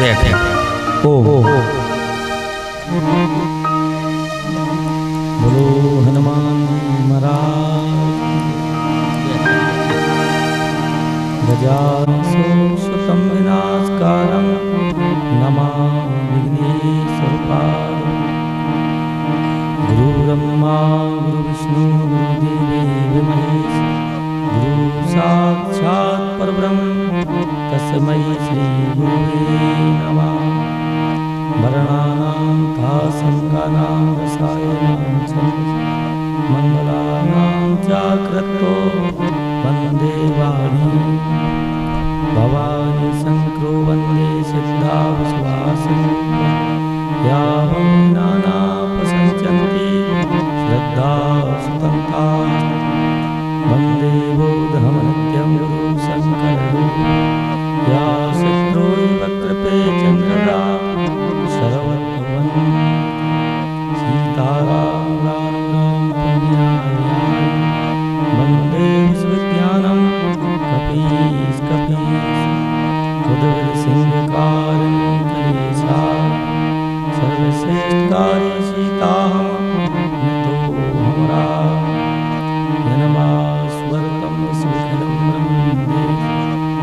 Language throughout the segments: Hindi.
बैठे। ओ बोलो हनुमान महाराज। गजानन सुतं विनाशकारं नमामि विघ्नेश्वरपादं। गुरुर्ब्रह्मा गुरुर्विष्णु गुरुर्देवो महेश्वरः। गुरु साक्षात् परब्रह्म तस्मै श्री गुरुवे नमः। वर्णानां था संगानां रसायनां च मंगलानां चाकृतो वन्दे वाणी। भवानी शंकरो वन्दे सिद्धाविश्वासं। या वं नाना प्रसंचन्ति श्रद्धा सुतन्ता। वन्दे बोधं नित्यं गुरु शङ्करो। या शत्रो वक्त्रपे चन्द्रदा सर्वत्वं। सीताराम राम राम पुण्याय। वन्दे विश्वज्ञानं कपीश कपीश। उद्भिदसिंहकारिणीं कलेशा। सर्वश्रेष्ठकार्य सीताहं नतो हमरा। जनमास्वर्तं सुखदं ब्रह्मणे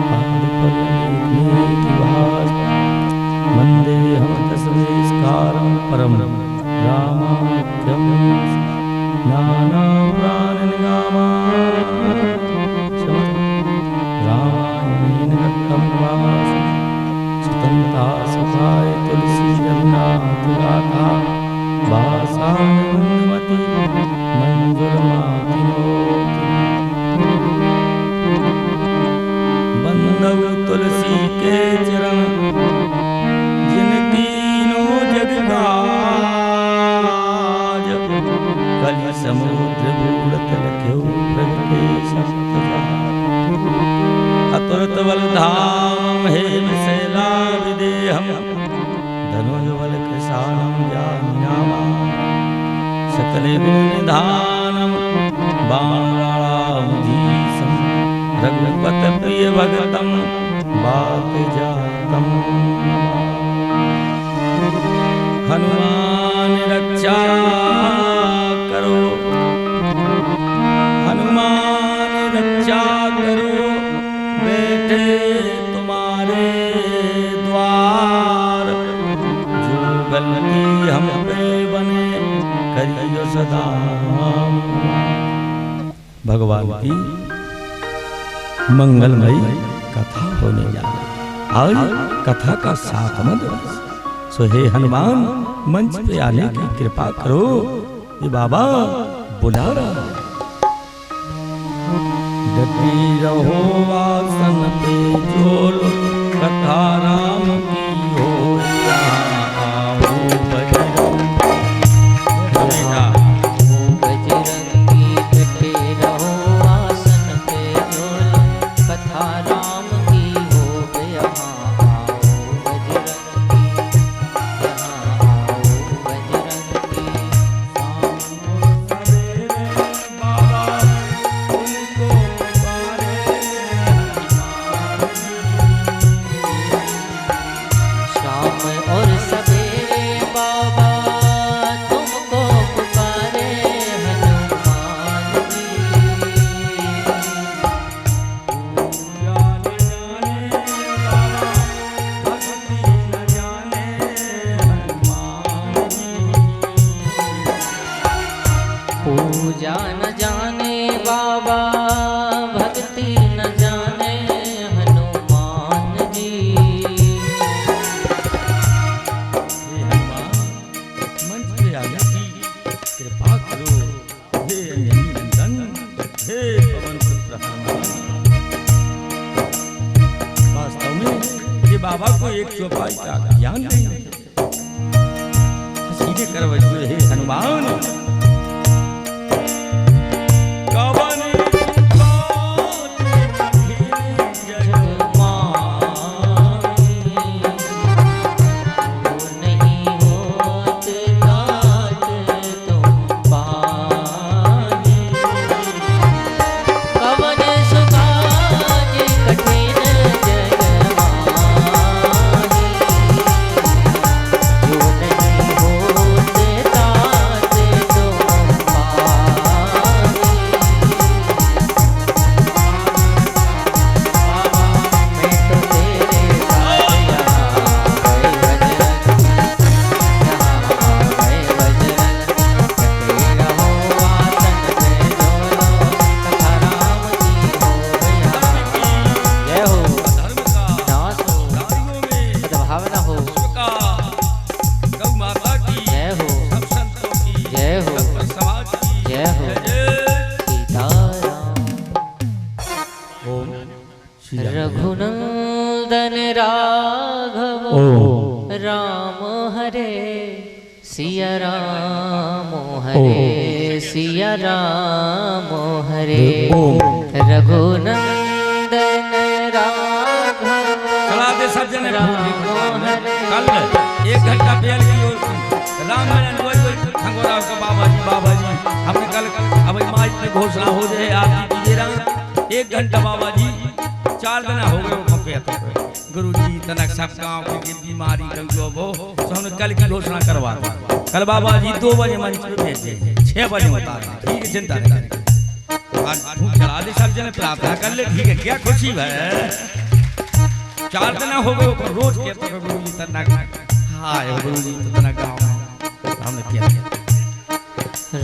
पादपल्लवनिभास। वन्देऽहं तस्मैस्कारं परं रामाख्यं। रामायणेन दत्तं वास। सुतन्ता सखाय तुलसी जगन्नाथगाथा। वासानन्दमति मंजुलमातिनोति। बंधव तुलसी के चरण जिन तीनों जग काज। कलि समुद्र बूढ़त लख्यो प्रगटे सप्त जहां। अतुलित बल धाम हेम शैला विदेहम। धनुज बल कृशानं जामिनामा। सकल गुण निधानम बाणराळामुधीशं। रघुपत प्रिय भगतं बात जातं। हनुमान रक्षा करो। हनुमान रक्षा करो। बैठे तुम्हारे द्वार। जो गलती हम पे बने करियो सदा। भगवान की मंगलमयी कथा होने जा रही। आज कथा का 7वां दिवस। सो हे हनुमान मंच पे आने की कृपा करो। ये बाबा बुला रहा है। डटी रहो आसन पे झोल। कथा राम की हो। पूजा न जाने बाबा भक्ति न जाने हनुमान जी। हे हनुमान मंच पे आने की कृपा करो। हे अंजनी नंदन। हे पवन पुत्र हनुमान। वास्तव में ये बाबा को एक चौपाई का ज्ञान नहीं है। सीधे करवैयो हे हनुमान। सिया राम हरे सिया राम हरे रघुनंदन राघव चला दे सब जने राम हरे कल 1 घंटा बेल की ओर राम वही खंगोराव का बाबा जी हमने कल अब माइक में घोषणा हो जाए आप कीजिए 1 घंटा बाबा जी 4 दिन हो गए कंपे गुरु जी तनक सब गांव की बीमारी कल वो तो हमने कल की घोषणा करवा कल बाबा जी 2 बजे मंच पे भेजे 6 बजे बता ठीक है चिंता नहीं करें आज चला दे सब जने प्रार्थना कर ले ठीक है क्या खुशी है 4 दिन हो गए रोज के तो गुरु जी तनक हाय गुरु जी तनक गांव हमने किया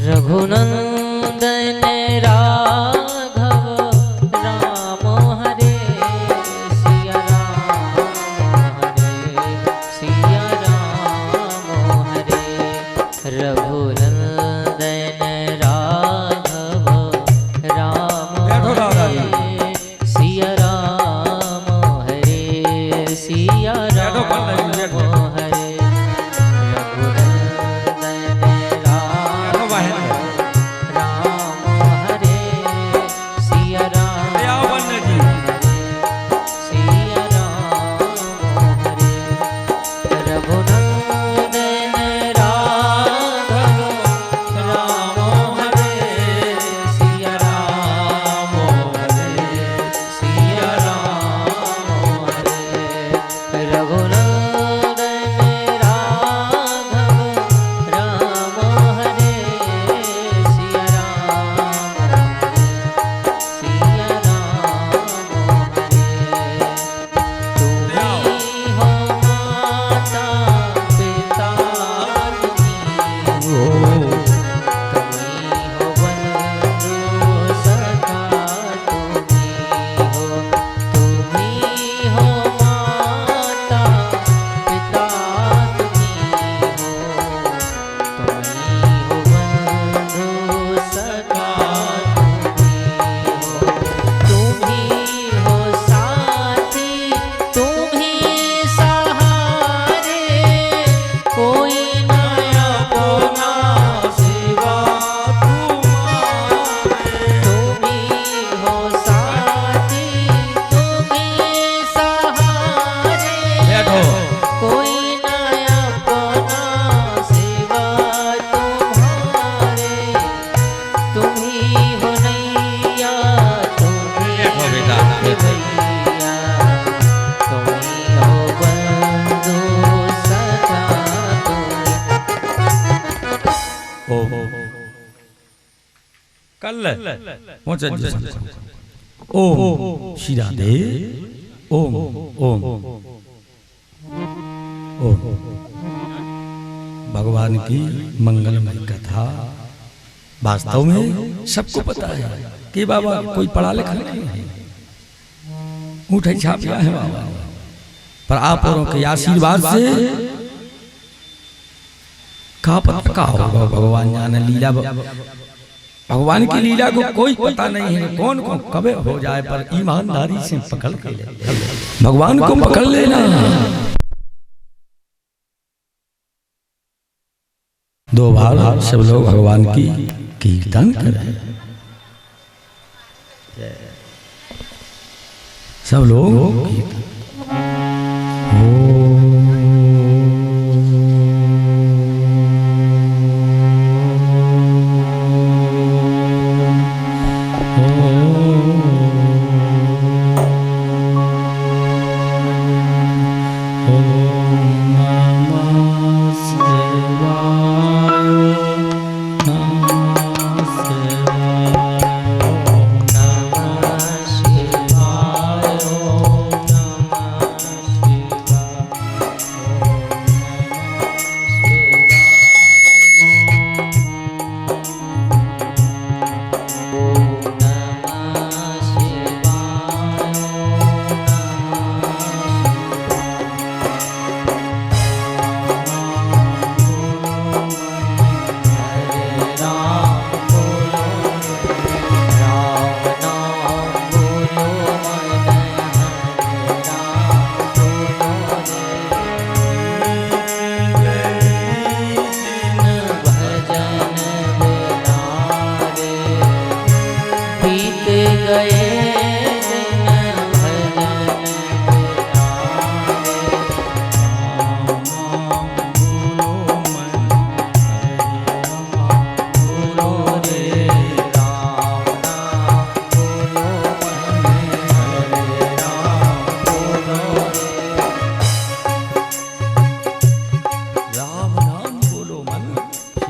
रघुनंदन राघव राम हरे सिया राम हरे सिया राम हरे रघुनंदन राघव राम हरे सिया राम हरे सिया राम हरे ओम श्री राधे ओम ओम ओम भगवान की मंगलमय कथा वास्तव में सबको पता है कि बाबा कोई पढ़ा लिखा नहीं है उठे छापिया है बाबा पर आप औरों के आशीर्वाद से का पता का होगा भगवान जाने लीला भगवान की लीला को कोई पता नहीं है कौन कौन कब हो जाए पर ईमानदारी से पकड़ के ले भगवान को पकड़ लेना 2 बार सब लोग भगवान की कीर्तन करें सब लोग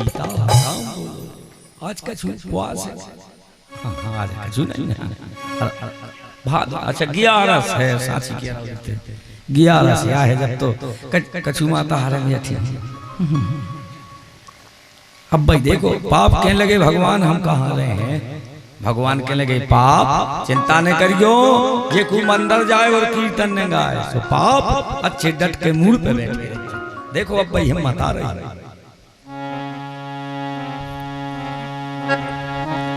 सीताराम बोलो। आज कछु उपवास है। हाँ आज कछु नहीं है। भाद अच्छा 11 है साची 11 से है जब तो कछु माता हारेंगे ठीक। अब भाई देखो पाप कहने लगे भगवान हम कहाँ रहे हैं। भगवान कहने लगे पाप चिंता न करियो, ये कोई मंदिर जाए और कीर्तन न गाए तो पाप अच्छे डट के मूल पे बैठे। देखो अब भाई हिम्मत आ रही।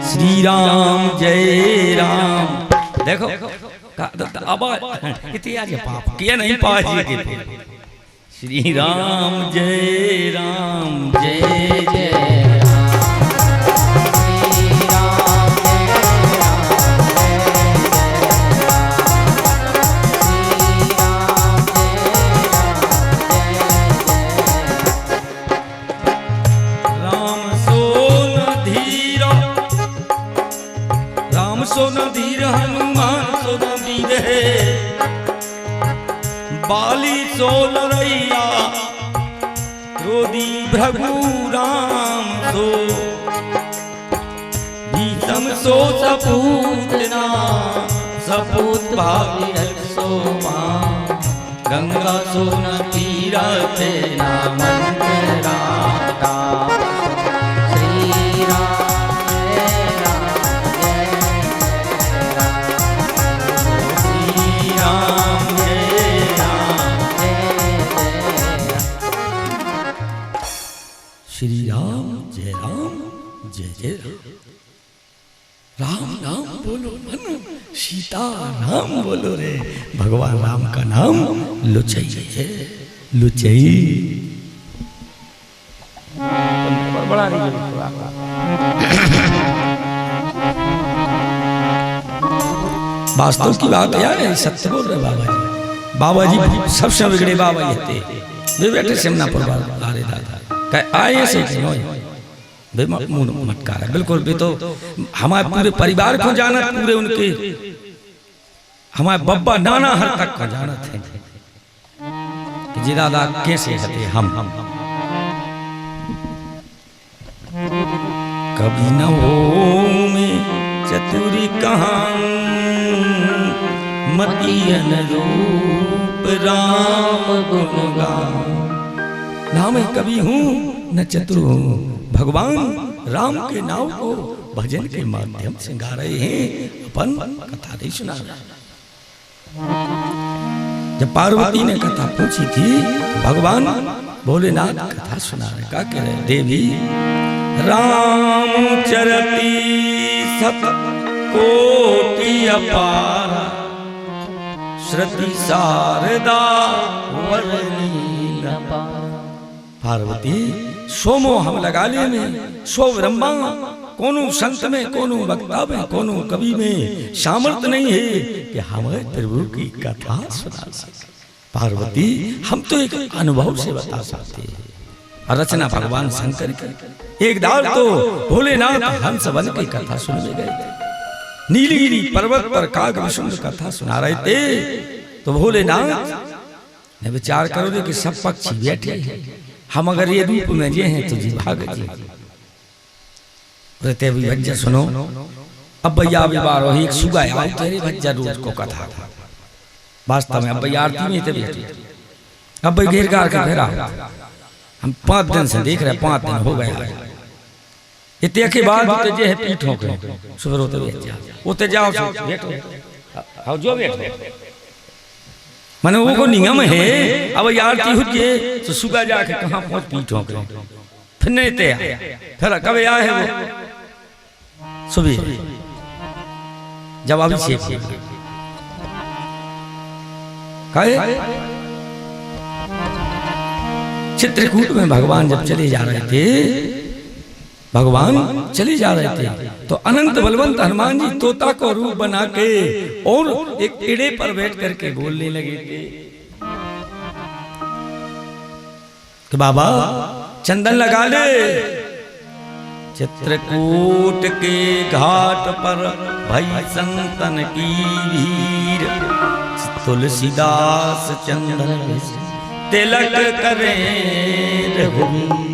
श्री राम जय राम। देखो अब इतनी आज पाप किया नहीं पाजी के। श्री राम जय राम जय जय हनुमान सोन धीर बाली सोन रैया क्रोधी भृगु राम सो भीषम सो सपूतना सपूत भावी सो गंगा सोन तीरथ नामंत राता। श्री राम श्री राम जय जय राम नाम बोलो मन सीता राम बोलो रे। भगवान राम का नाम लुचई है लुचई। बड़ा वास्तव की बात है, सत्य बोल रहे बाबा जी सबसे बिगड़े बाबा ये थे। वे बैठे सिमनापुर बारे दादा आए से मटकार है बिल्कुल भी। तो हमारे पूरे परिवार को जाना, पूरे उनके हमारे बब्बा नाना हर तक को जाना थे कि जी दादा कैसे हते हम कभी न हो में चतुरी कहां मतियन रूप राम गुण गान। ना मैं कवि हूँ न चतुर हूँ, भगवान राम के नाम को भजन के माध्यम से गा रहे हैं। अपन कथा नहीं सुना। जब पार्वती ने कथा पूछी थी भगवान भोलेनाथ कथा सुना रहे। क्या कह रहे? देवी राम चरती सत कोटि अपार श्रुति शारदा वरनील पार्वती सोमो हम लगा ले में सो ब्रह्मा कोनो संत में कोनो वक्ता में कोनो कवि में सामर्थ्य नहीं है कि हमारे प्रभु की कथा सुना सके। पार्वती हम तो एक अनुभव से बता सकते हैं। रचना भगवान शंकर की। एक दाल तो भोलेनाथ हंस बन की कथा सुनने गए थे। नीलगिरी पर्वत पर काग विष्णु कथा सुना रहे थे तो भोलेनाथ ने विचार करोगे कि सब पक्षी बैठे हैं, हम अगर ये रूप में जे हैं तो जी भाग जी रहते भी भज्जा सुनो। अब भैया विवाह हो एक सुगा आओ तेरे भज्जा रोज को कथा था वास्तव में। अब भैया आरती में थे बैठे। अब भाई घेर गार के फेरा हम 5 दिन से देख रहे, 5 दिन हो गए। इतने के बाद जे है पीठ हो गए सुबह होते बैठ उते जाओ बैठो आओ जो बैठो माने वो को नियम है। अब आरती हो जे तो सुगा जाके कहां पहुंच पीठ हो गए फिर नहीं ते फिर कब आए है वो सुबह जब अभिषेक काहे चित्रकूट में भगवान जब चले जा रहे थे, भगवान चले जा रहे थे तो अनंत बलवंत हनुमान जी तोता को रूप बना के और एक पेड़े पर बैठ करके बोलने लगे थे कि बाबा चंदन लगा ले। चित्रकूट के घाट पर भई संतन की भीड़ तुलसीदास चंदन तिलक करें रघुवीर।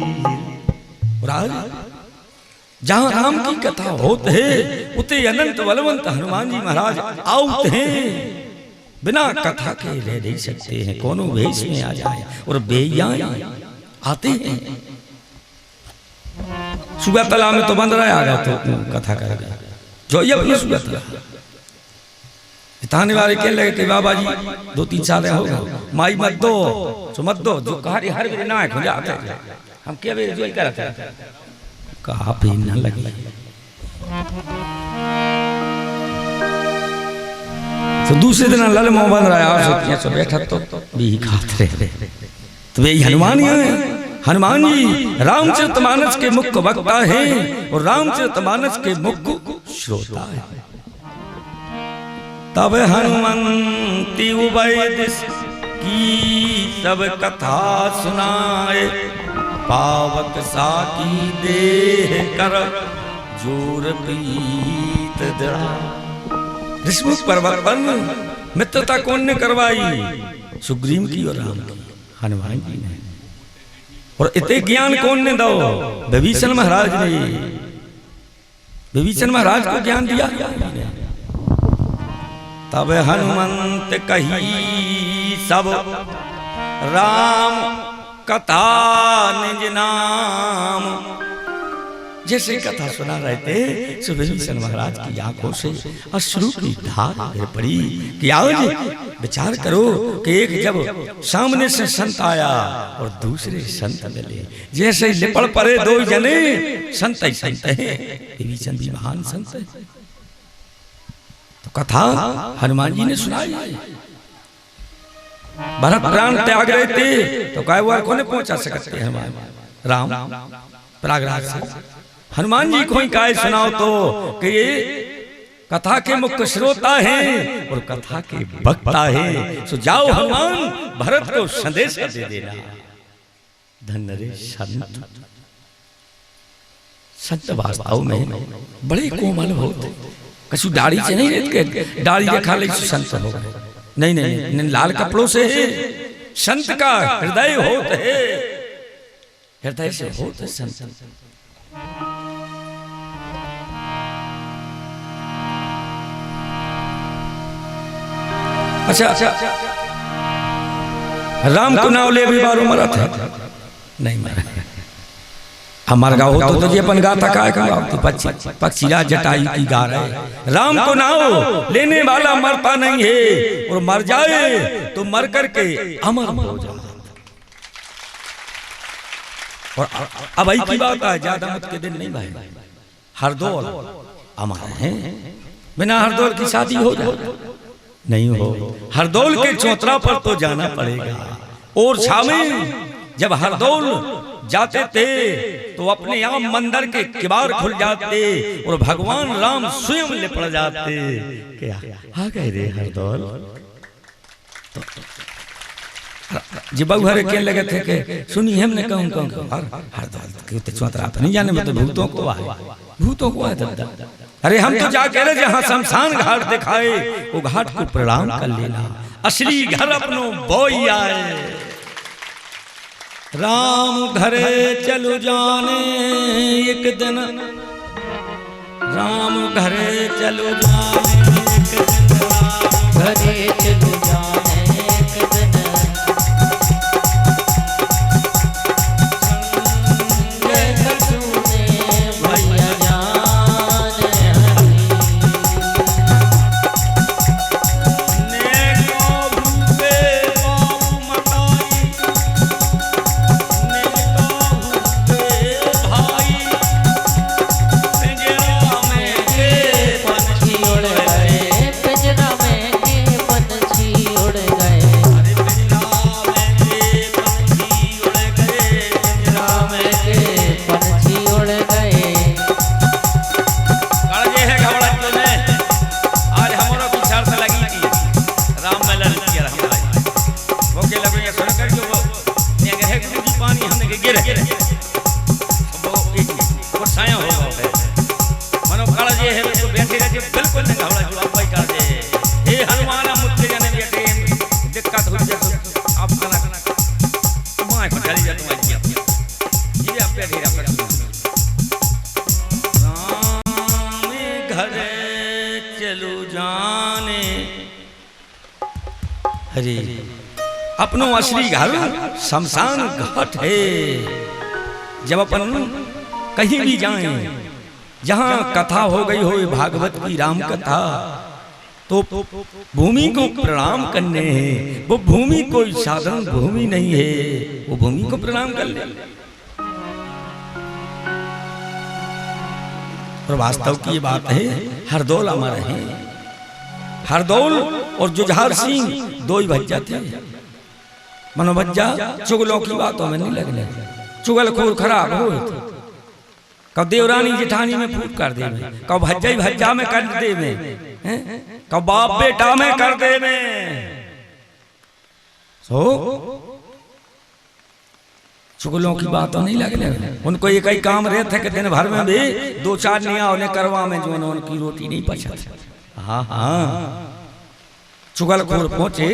और महाराज जहां राम की कथा होत है उते अनंत बलवंत हनुमान जी महाराज आउत हैं। बिना कथा के रह नहीं सकते हैं, कोनो वेश में आ जाए और बेया आते हैं। सुबह तला में तो बंद रहा आ गया तो कथा कर गया जो ये अपनी सुबह तला थाने वाले कह लगे कि बाबा जी 2-3 साल हो गए माई मत दो तो मत दो जो कहारी हर वे ना है खुजा आते हम क्या वे जो करते कहा भी न लगी। तो दूसरे दिन लल मोह बन रहा है सो बैठा तो भी खाते रहे। तो वे हनुमान ही हैं। हनुमान जी रामचरितमानस के मुख्य वक्ता हैं और रामचरितमानस के मुख्य श्रोता हैं। तब हनुमंती उभय दिस की सब कथा सुनाए पावक साकी देह कर जोर प्रीत दृढ़ा। ऋषमुख पर्वत पर मित्रता कौन ने करवाई? सुग्रीव की और राम की, हनुमान जी ने। और इतने ज्ञान कौन ने दो? विभीषण महाराज ने। विभीषण महाराज को ज्ञान दिया। तब हनुमंत कही सब राम कथा निज नाम। जैसे कथा सुना रहे थे विभीषण महाराज की आंखों से अश्रु की धार गिर पड़ी कि आज विचार करो कि एक जब सामने से संत आया और दूसरे संत मिले, जैसे लिपड़ पड़े दो जने, संत ही संत है, विभीषण भी महान संत है। तो कथा हनुमान जी ने सुनाई। भरत प्राण त्याग रहे थे तो काय हुआ कौन पहुंचा सकते हनुमान राम प्रयागराज से। हनुमान जी को ही काय सुनाओ तो कि ये कथा के मुख्य श्रोता हैं और कथा के वक्ता हैं। सो जाओ हनुमान भरत को संदेश दे देना। धन्य रे संत। संत वास्तव में बड़े कोमल होते, कछु दाढ़ी से नहीं रहते, दाढ़ी देखा ले संत हो गए। नहीं नहीं नहीं, लाल कपड़ों से है। संत का हृदय होता है, हृदय से होता संत। अच्छा राम को नाव ले भी बारू मरा था नहीं मरा। हमारा गाँव हो तो जी अपन गाथा का पक्षी राज जटायु की गा रहे। राम को नाव लेने वाला मरता नहीं है और मर जाए तो मर करके अमर हो जाए। और अब आई की बात है, ज्यादा मत के दिन नहीं भाई। हरदौल अमर है, बिना हरदौल की शादी हो जाए नहीं हो। हरदौल के चौतरा पर तो जाना पड़ेगा। और छावे जब हरदौल जाते थे तो अपने आप मंदिर के किवाड़ खुल जाते और भगवान राम स्वयं लिपट जाते। क्या आ गए रे हरदौल? जी बहु हरे कहने लगे थे कि सुनिए हमने कहूँ हरदौल के चौतरा पर नहीं जाने में तो भूतों को आए, भूतों को आए दादा। अरे हम तो जा कह रहे जहाँ शमशान घाट दिखाए वो घाट को प्रणाम कर लेना, असली घर अपनों बोई आए। राम घरे चलो जाने एक दिन, राम घरे चलो जाने एक दिन, घरे चलो जाने एक दिन। भैया अरे अपनो असली घर शमशान घाट है। जब अपन कहीं भी जाएं, जहां कथा हो गई हो भागवत की राम कथा, तो भूमि को प्रणाम करने हैं। वो भूमि कोई साधारण भूमि नहीं है, वो भूमि को प्रणाम कर ले। और वास्तव की ये बात है, हरदौल अमर है। हरदौल और जुझार सिंह दो ही भज्जा थे। मनोभज्जा चुगलों की बातों में नहीं लगने, चुगलखोर खराब हो। कब देवरानी जेठानी में फूट कर दे, कब भज्जा ही भज्जा में कर दे में, कब बाप बेटा में कर दे में। सो चुगलों की बातों नहीं लगने। उनको एक ही काम रहते कि दिन भर में भी दो चार निया उन्हें करवा में जो उनकी रोटी नहीं पचत। हाँ हाँ, चुगलखोर पहुंचे।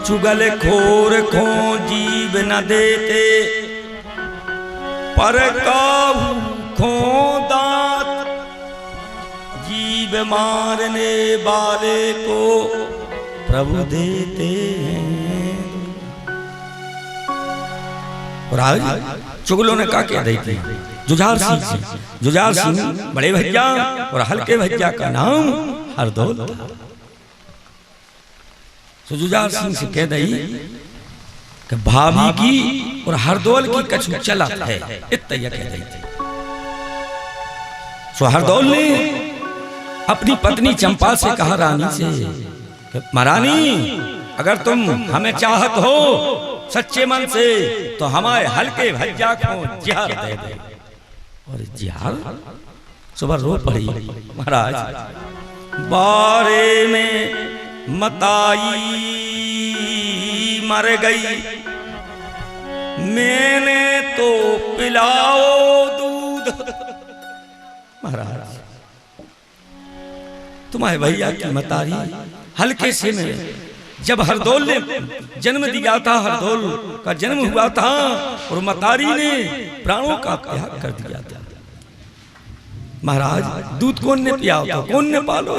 चुगलखोर खो जीव न देते, पर काहू खो दांत। जीव मारने वाले को प्रभु देते हैं। और आज चुगलों ने कहा रही थी जुझार सिंह से। जुझार सिंह बड़े भैया और हल्के भैया का नाम हरदौल था। तो जुझार सिंह से कह दई कि भाभी की और हरदौल की कछु चलत है, इतना कह दई थी। सो हरदौल ने अपनी पत्नी चंपा से कहा रानी से कि महारानी, अगर तुम हमें चाहत हो सच्चे मन से तो हमारे हल्के भज्जा को जिहार दे दे। और जिहार सुबह रो पड़ी। महाराज बारे में मताई मर गई, मैंने तो पिलाओ दूध। महाराज तुम्हारे भैया की मतारी हल्के से में जब हरदौल ने जन्म दिया था, हरदौल का जन्म हुआ था और मतारी ने प्राणों का त्याग कर दिया था। महाराज दूध कौन ने पिया था, कौन ने पालो?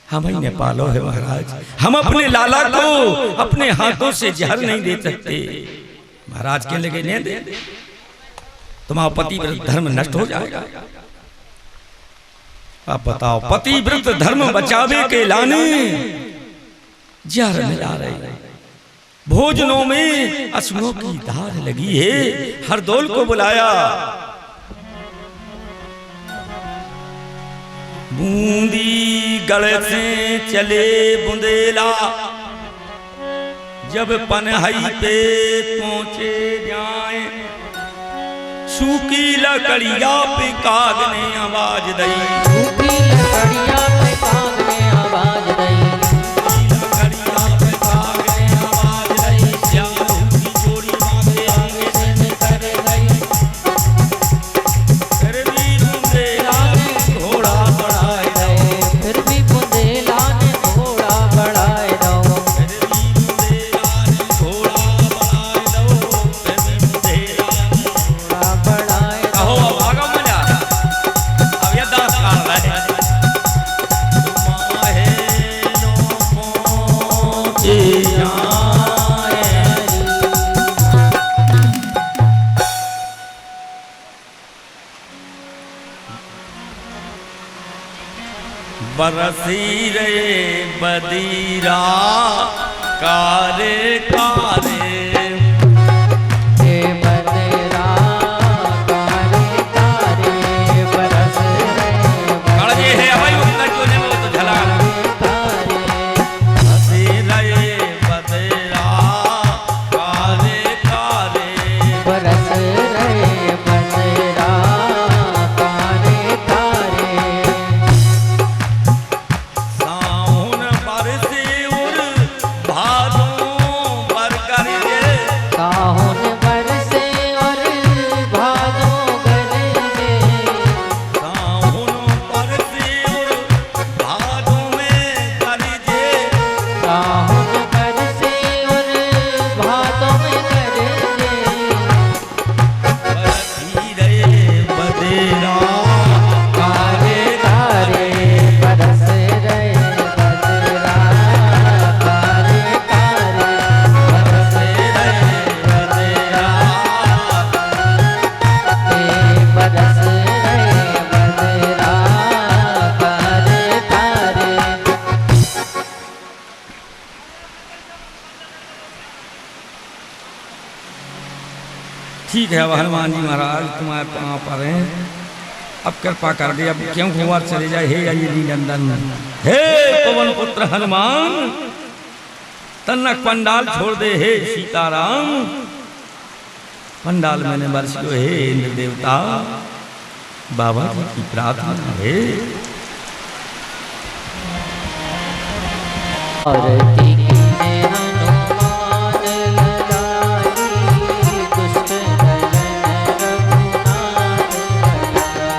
हम ही ने पालो है महाराज। हम अपने लाला को अपने हाथों से जहर नहीं दे सकते। महाराज के लगे नहीं दे, तुम्हारा पतिव्रत धर्म नष्ट हो जाएगा। आप बताओ, पतिव्रत धर्म बचावे के लाने जहर मिला रहे। भोजनों में असुरों की धार लगी है। हरदौल को बुलाया। बूंदी गढ़ से चले बुंदेला, जब पनहई पे पहुंचे जाए, सूखी लकड़िया पे काग ने आवाज दई। सूखी लकड़िया पे काग ने आवाज दई। बरसी रे बदीरा कारे कारे, बदरा कारे कारे बरस रे। है भाई उसका जो ने वो तो झला बरसी रे बदरा कारे कारे, बरस रे बदरा कारे कारे। सावन बरसे और भादों बरकरे है अब हनुमान जी महाराज तुम्हारे पाँव पर हैं, अब कृपा कर दे, अब क्यों हुआ चले जाए। हे अंजनी नंदन, हे पवन पुत्र हनुमान, तन्नक पंडाल छोड़ दे हे सीताराम। पंडाल मैंने वर्ष को हे इंद्र देवता, बाबा जी की प्रार्थना है। आरती कीजे हनुमान ललाई, दुष्ट दलन रघुनाथ ललाई।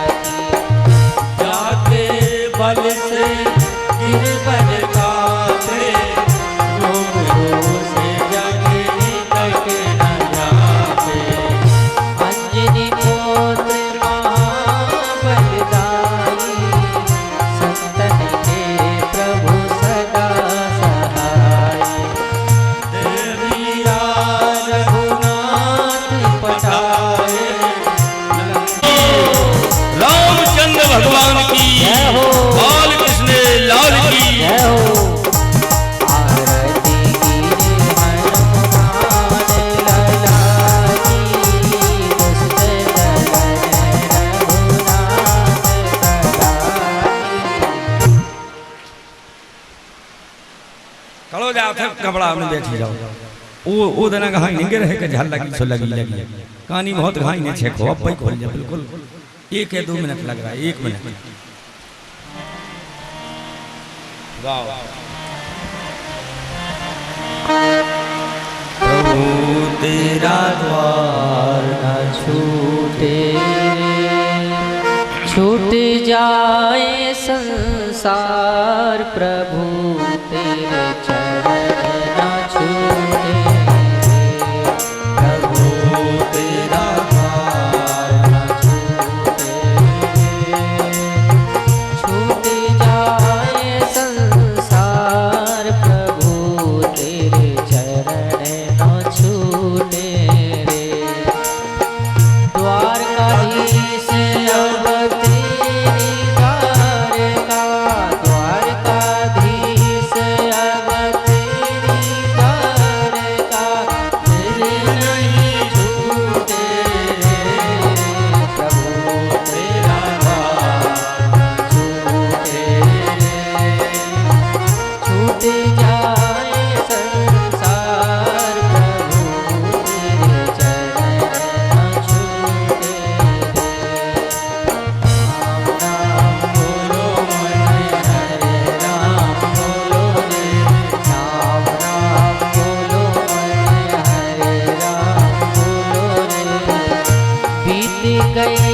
जाके बल से गिरवर काटे, रोग से जगे निकट न जाते। अंजनी पुत्र महाबलदाई, संतन के प्रभु सदा सहाय। देवीरा रघुनाथ पठाए, रामचंद्र भगवान की जय हो। बाल कृष्ण लाल की जय हो। आरती कीजे हनुमान ललाई, दुष्ट दलन रघुनाथ ललाई। कलो जाओ थे कपड़ा में बैठी जाओ। ओ देना घाई नहीं रहे के झल लगी सो लगी कहानी बहुत घाई ने छे खो अब भाई खोल जा बिल्कुल 1 या 2 मिनट लग रहा है 1 मिनट। गाओ प्रभु तेरा द्वार न छूटे, छूट जाए संसार, प्रभु तेरे चरण न छूटे। प्रभु तेरा द्वार न छूटे, छूट जाए संसार, प्रभु तेरे चरण न छूटे रे। द्वारकाधीश अब तेरी द्वारका, द्वारकाधीश अब तेरी द्वारका, तेरे नहीं छूटे रे। प्रभु तेरा द्वार छूटे रे, छूट जाए संसार, प्रभु तेरे चरण न छूटे रे। राम बोलो मन हरे राम बोलो रे, राम राम बोलो मन हरे राम बोलो रे। बीत गए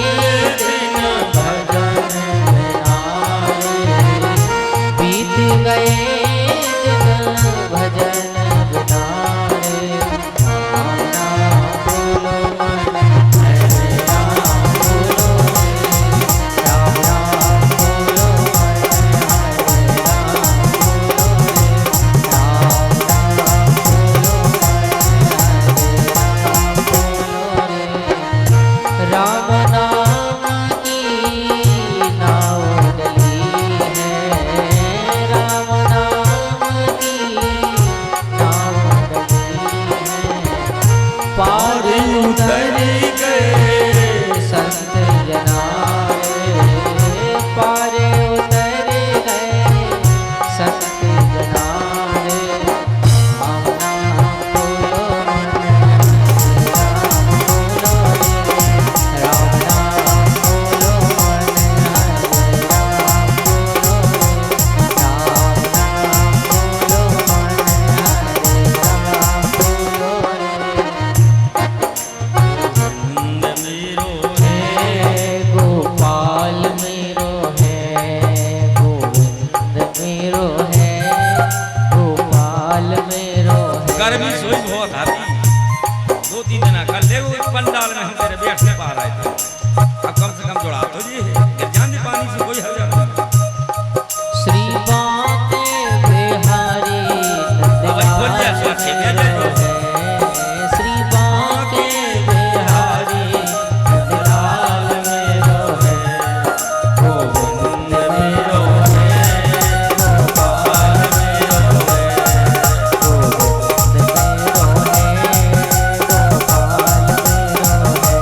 दिन भजन बिनाए, बीत गए दिन भजन बिनाए। राम नाम बोलो मन हरे राम बोलो रे, राम राम बोलो मन हरे राम बोलो रे, राम राम बोलो मन हरे राम बोलो रे। राम नाम की नाव डली है, राम नाम की नाव डली है। पार उतर गए संत जनारे, पार उतर गए संत जनारे। राम नाम बोलो मन हरे राम बोलो रे, राम नाम बोलो मन हरे राम बोलो रे, राम नाम बोलो मन हरे राम बोलो रे। गोविंद मेरो है गोपाल मेरो है, गोविंद मेरो है, गोपाल मेरो है। गर्मी सोई बहुत आती 2-3 दिन कल देखो इस पंडाल में हम तेरे बैठ से पा रहे थे अब कम से कम जोड़ा तो जी है जान दे पानी से कोई हर्जा नहीं। श्री बांके बिहारी भाई बोल जा स्वास्थ्य में जा जो श्री बांके बिहारी नंदलाल मेरो है, गोविंद मेरो है गोपाल मेरो है, गोविंद मेरो है, गोपाल मेरो है।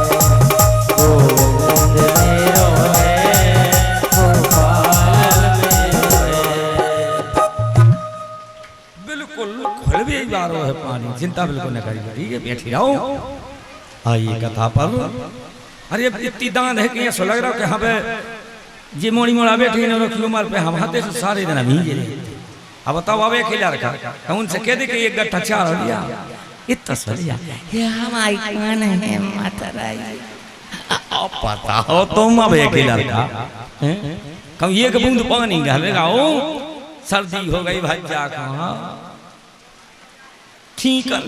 चिंता बिल्कुल न करिए, ठीक है बैठी रहो। आइए कथा पर। अरे अब इतनी दांत है कि ऐसा लग रहा है कि हाँ पे जी मोड़ी मोड़ा बैठी न रखियो मार पे हम हाथे से सारे दिन भीगे रहे। अब बताओ अब खिला रखा तो उनसे कह दे कि एक गट्ठा चार हो लिया इतना सलिया ये हमारी कौन है माता राई। अब पता हो तुम अब खिला रखा कम एक बूंद पानी घालेगा ओ सर्दी हो गई भाई जा कहा ठीक है।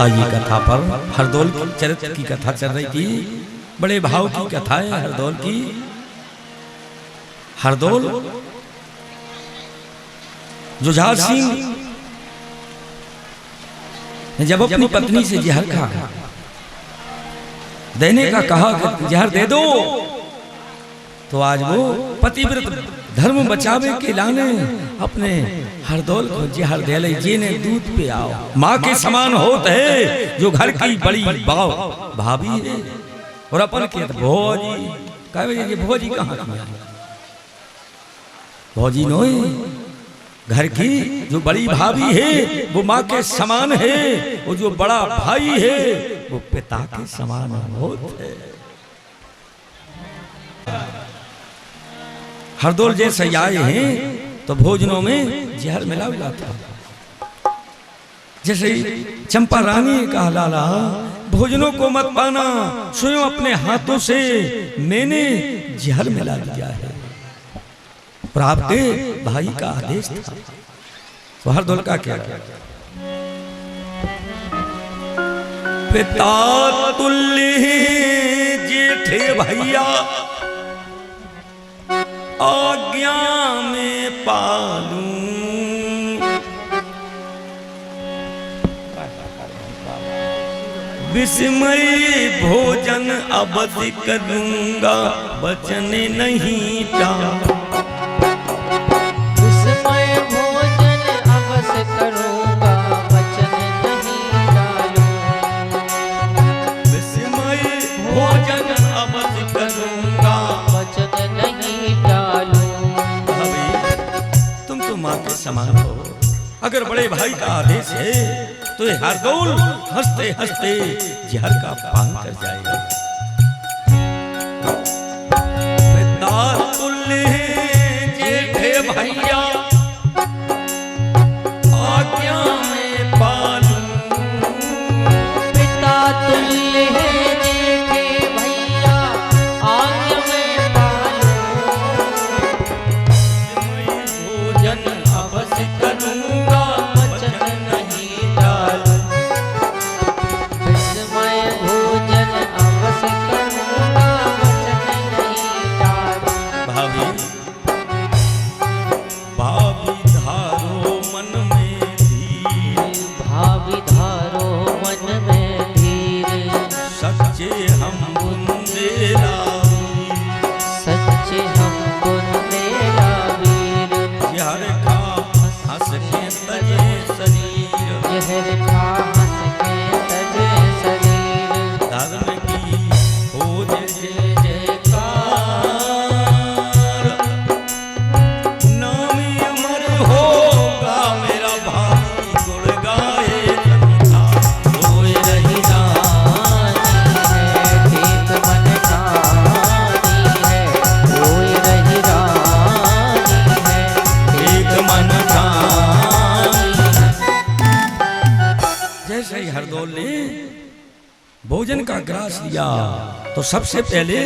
आइए कथा पर। हरदौल की चरित्र की कथा चल रही थी, बड़े भाव की कथा है हरदौल की। हरदौल जुझार सिंह ने जब अपनी पत्नी से जहर खा देने का कहा कि जहर दे दो, तो आज वो पतिव्रत धर्म बचावे के लाने अपने हरदौल को जहर दे ले जी ने दूध पे आओ। माँ के समान होत है जो घर की बड़ी भाभी है और अपन के भौजी कहे भौजी कहाँ किया भौजी नोई घर की जो बड़ी भाभी है वो माँ के समान है, वो जो बड़ा भाई है वो पिता के समान होत है। हरदौल जैसे आए हैं तो भोजनों में जहर मिला हुआ था। जैसे चंपा रानी ने कहा लाला भोजनों को मत पाना, स्वयं अपने हाथों से मैंने जहर मिला दिया है। पर आपके भाई का आदेश था। तो हरदौल का क्या पिता तुल्य जेठे भैया आज्ञा में पालूं, विस्मय भोजन अवधि करूंगा वचन नहीं टालूं। विस्मय भोजन अवश्य करूंगा वचन नहीं टालूं। विस्मय भोजन अवधि करूंगा वचन नहीं टालूं। तुम तो माँ के समान हो, अगर बड़े भाई का आदेश है तो ये हरदौल हंसते हंसते जहर का पान कर जाएगा। पिता तुल्य जेठे भैया आज्ञा में पालूं, पिता तुल्य जेठे भैया आज्ञा में पालूं। भोजन अवश्य करूंगा वचन नहीं टालूं। विस्मय भोजन अवश्य करूंगा वचन नहीं टालूं। भाभी भाभी धारो मन में धीर, भावी धारो मन में धीर। सच्चे हम बुंदेला वीर, सच्चे हम बुंदेला वीर। जहर खा हंस के तजे शरीर, जहर खा हंस के तजे शरीर। धर्म की हो जय जयकार, नाम अमर होगा मेरा भाई गुण गाए संसार। रोए रही रानी है ठीक मन ठानी है। रोए रही रानी है एक मन ठानी है। जैसे ही हरदौल ने भोजन का ग्रास लिया तो सबसे पहले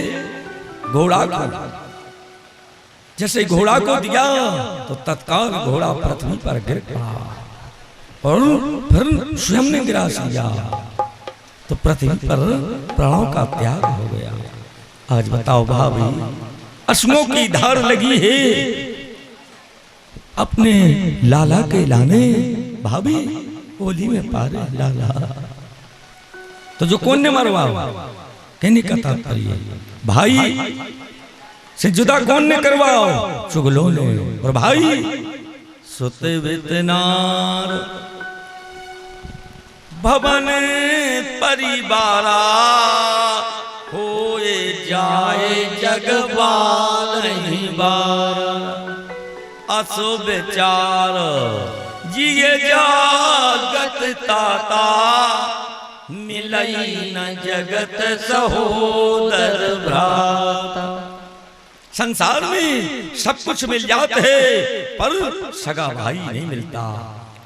घोड़ा को, जैसे घोड़ा को दिया तो तत्काल घोड़ा पृथ्वी पर गिर पड़ा और फिर स्वयं ने ग्रास लिया तो पृथ्वी पर प्राणों का त्याग हो गया। आज बताओ भाभी अश्मों की धार लगी है अपने लाला के लाने, भाभी होली में पारे लाला। तो जो कौन ने मरवाओ कहने का तात्पर्य भाई से जुदा कौन ने करवाओ, चुगलो ने। और भाई सुते वितनार भवन परिवारा, होए जाए जगवाल नहीं बारा। असो विचार जिये जागत ताता मिलई न जगत सहोदर भ्राता। संसार में सब कुछ मिल जाते हैं पर सगा भाई नहीं मिलता।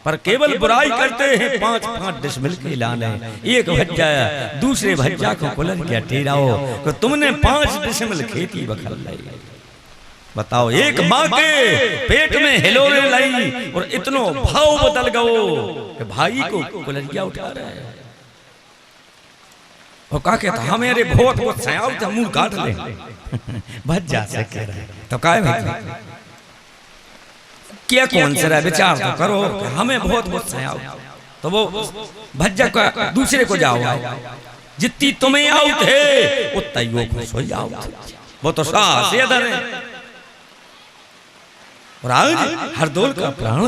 पर केवल बुराई करते हैं 5-5 डिसमिल के लाने। एक भज्जा दूसरे भज्जा को कुलन क्या टेराओ तो तुमने 5 डिसमिल खेती बखल लाई। बताओ एक माँ के पेट में हिलोरे लाई और इतनो भाव बदल गयो कि भाई को कुलरिया उठा रहे हैं। और का कहता हमेरे बहुत बहुत सयाव था मुंह काट ले भज्जा से कह रहे तो काय भाई क्या कौन सा विचार तो करो हमें बहुत बहुत सयाव। तो वो भज्जा का दूसरे को जाओ जितनी तुम्हें आउट है उतना ही वो खुश हो जाओ। वो तो सास है। और आज हरदौल का प्राण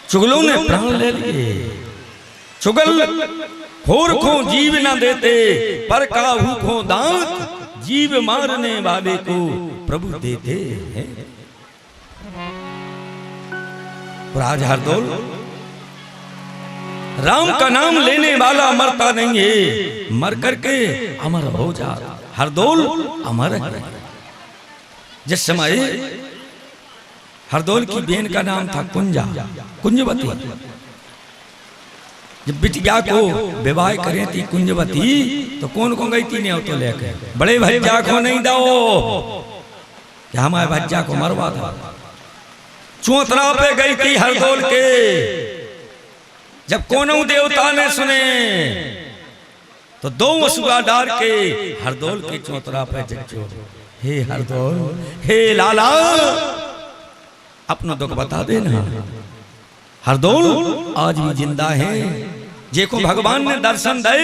चुगलों ने प्राण ले लिए। चुगल खोर को जीव न देते पर काहू को दांत जीव मारने वाले को प्रभु देते हैं। और आज हरदौल राम का नाम लेने वाला मरता नहीं है मर करके अमर हो जा। हरदौल अमर है। जिस समय हरदौल की बहन का नाम था कुंजा कुंजवती। जब बिटिया को विवाह करे थी कुंजवती तो कौन को गई थी ने तो लेके बड़े भज्जा को नहीं दो कि हमारे भज्जा को मरवा था। चौतरा पे गई थी हरदौल के। जब कोनो देवता ने सुने तो 2 वसुआ डाल के हरदौल के चौतरा पे जगो हे हरदौल हे लाला अपना दुख बता देना। हरदौल आज भी जिंदा है। जेको भगवान ने दर्शन दे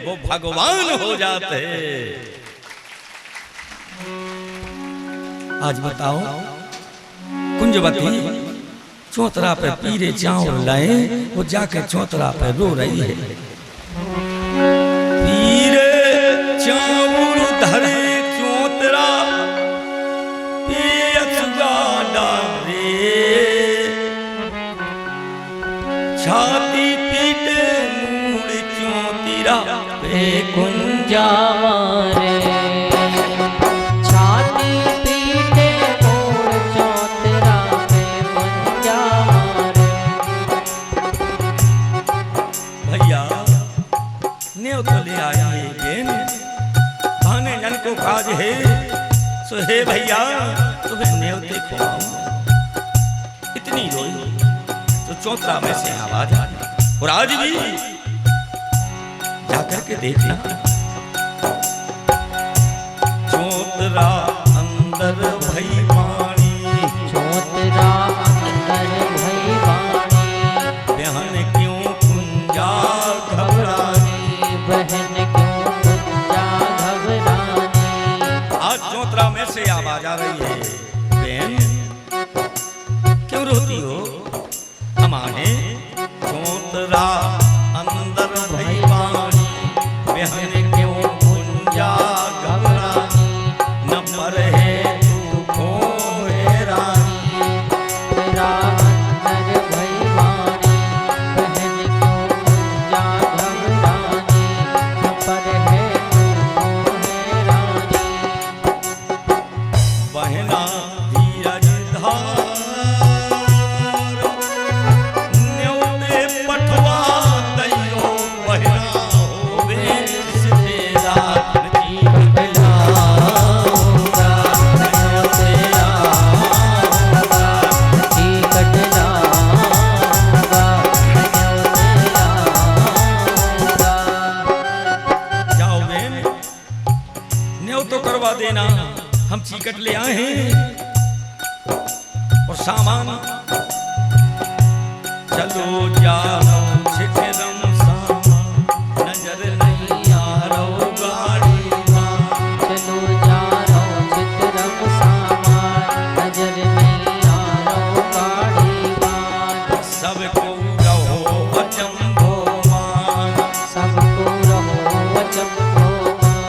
वो भगवान हो जाते। आज बताओ कुंजवती चौतरा पे पीरे चावल लाए वो जाके चौतरा पे रो रही है। पीरे चावल धरे चौतरा छाती पीटे मूड़ चौतरा पे कुंजा मारे छाती पीटे मूड़ चौतरा पे कुंजा मारे। भैया नेव तो ले आई बेन भाने जन को काज है सो हे भैया तुम्हें नेवते खुआऊं। इतनी रोई तो चौतरा में से आवाज आ गई। और आज भी जाकर के देखना चौतरा अंदर भई पानी चौतरा अंदर भई पानी बहन क्यों कुंजा घबरानी बहन क्यों कुंजा घबरानी। आज चौतरा में से आवाज आ रही है बहन क्यों रोती हो। हमारे चौतरा अंदर भई पानी बहन क्यों कुंजा घबरानी न पर है तू खो रानी। चौतरा अंदर भई पानी बहन क्यों कुंजा घबरानी न पर है तू खो रानी। बहना धीरज धार देना हम चिकट ले आए हैं और सामान चलो जाओ छिकरम सामान नजर नहीं आ रो गाड़ी चलो जाओ छिकरम सामान नजर नहीं आ रो गाड़ी सबको रहो अचंभो मान सबको रहो अचंभो मान।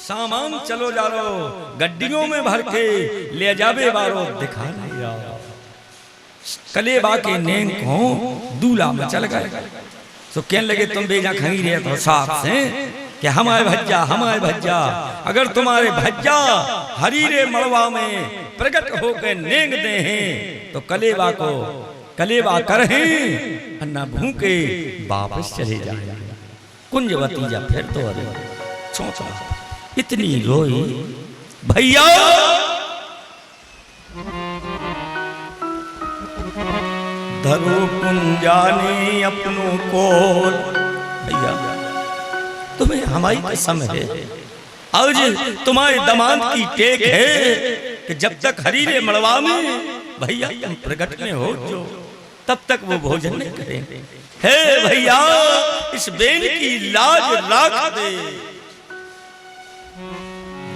सामान चलो जा रो गड्डियों में भर के ले जाबे बारो दिखा नहीं रहा कलेबा के नेंग को दूल्हा में चल गए तो कहने लगे तुम बेजा खंगी रहे तो साथ से कि हमारे भज्जा अगर तुम्हारे भज्जा हरीरे मड़वा में प्रकट होकर नेंग दे हैं तो कलेबा कर हैं अन्ना भूखे वापस चले जाए कुंजवती जा फिर तो अरे सोचा इतनी रोई भैया धरो कुंजाने अपनों को भैया तुम्हें हमारी कसम है आज तुम्हारे दामाद की टेक है कि जब तक हरीरे मड़वा में भैया तुम प्रकट में हो जो तब तक वो भोजन नहीं करेंगे हे भैया इस बेन की लाज राख दे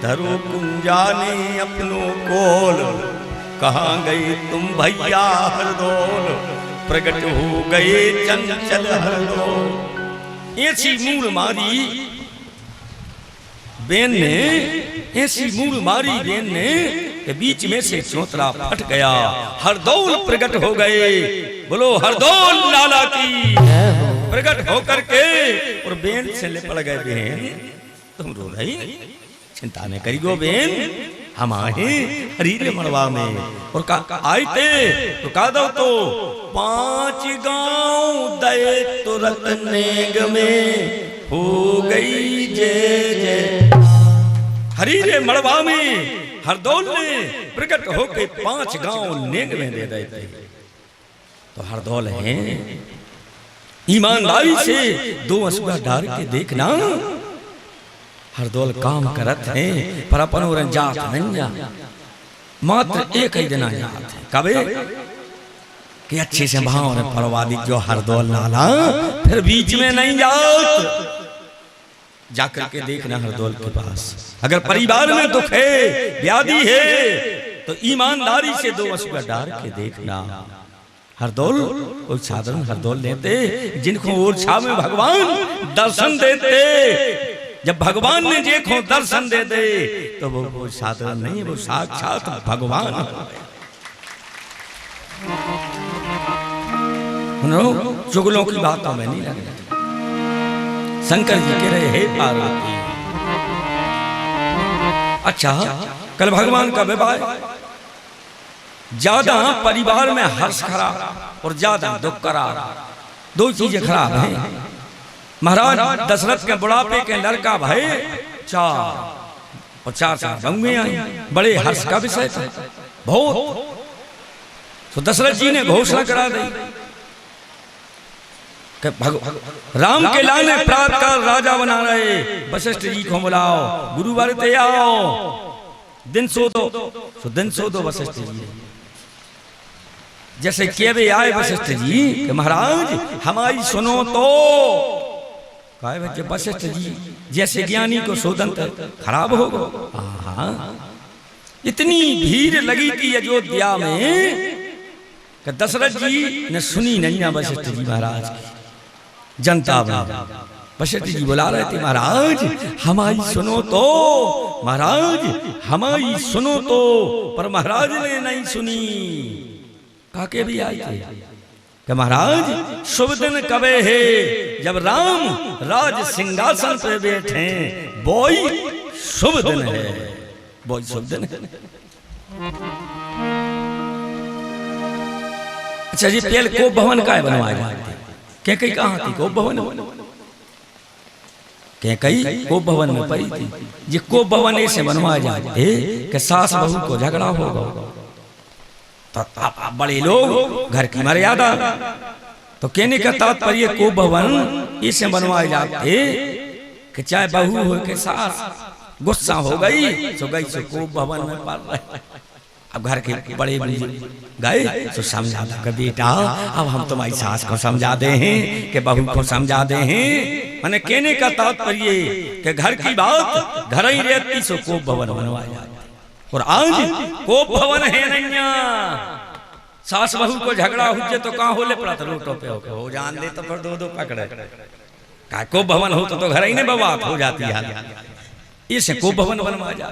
धरो कुंजाने अपनों कोल कहाँ गए तुम भैया हरदौल प्रकट हो गए चंचल हरदौल ऐसी मूल मारी बेन ने के बीच में से चौतरा फट गया हरदौल प्रकट हो गए बोलो हरदौल लाला की प्रकट होकर के और बेन से लिपट गए बेन तुम रो रही चिंता नहीं करी गो बेन हम आए हरीरे मड़वा में और आए थे तो कहा दो तो 5 गांव दे तुरंत नेग में हो गई जय जय हरीरे मड़वा में हरदौल ने प्रकट होके 5 गांव नेग में दे रहे थे तो हरदौल है ईमानदारी से 2 असुआ डार के देखना हरदौल काम करत है पर अपन और जात नहीं जा मात्र एक ही दिन जात है कबे कि अच्छे से भाव ने परवादी जो हरदौल नाला फिर बीच में नहीं जात जाकर के देखना हरदौल के पास अगर परिवार में दुख है व्याधि है तो ईमानदारी से 2 असुआ डार के देखना हरदौल कोई साधारण हरदौल लेते जिनको ओरछा में भगवान दर्शन देते जब भगवान ने देखो दर्शन दे दे तो वो साधारण नहीं वो साक्षात भगवान चुगलों की बातों में नहीं लगना शंकर जी कह रहे हे पार्वती अच्छा कल भगवान का विवाह ज्यादा परिवार में हर्ष खराब और ज्यादा दुख खराब 2 चीजें खराब हैं महाराज दशरथ के बुढ़ापे के लड़का भाई 4 साल बंगे आई बड़े हर्ष का विषय था बहुत तो दशरथ जी ने घोषणा करा दी राम के लाने प्रात काल राजा बना रहे वशिष्ठ जी को बुलाओ गुरुवार ते आओ दिन सो दो वशिष्ठ जी जैसे केवे आए वशिष्ठ जी कि महाराज हमारी सुनो तो वशिष्ठ जी जैसे ज्ञानी को सोदन खराब हो गो इतनी भीड़ लगी थी अयोध्या में कि दशरथ जी ने सुनी नहीं ना वशिष्ठ जी महाराज की जनता वशिष्ठ जी बुला रहे थे महाराज हमारी सुनो तो महाराज हमारी सुनो तो पर महाराज ने नहीं सुनी काके भी आए थे कि महाराज शुभ दिन कबे है जब राम राज सिंहासन पे बैठे बोई शुभ दिन है बोई शुभ दिन है अच्छा जी पहले को भवन का बनवाया क्या कहीं कहाँ थी को भवन क्या कहीं को भवन में पड़ी थी ये को भवन ऐसे बनवाया जाते कि सास बहू को झगड़ा होगा तो बड़े लोग घर की मर्यादा तो कहने का तात्पर्य को भवन ऐसे बनवाए जाते कि चाहे बहू हो के सास गुस्सा हो गई तो गई सो को भवन में पड़ रहे अब घर के बड़े गए तो समझा था कि बेटा अब हम तुम्हारी सास को समझा दे हैं कि बहू को समझा दे हैं मैंने कहने का तात्पर्य कि घर की बात घर ही रहती सो को भवन बनवाया जाता और आज को भवन है नैया सास बहू को झगड़ा हो तो कहाँ होले पड़ा था रोटो पे हो जान दे तो फिर 2 पकड़े का को भवन हो तो घर ही ने बवात हो जाती है इसे को भवन बनवा जा।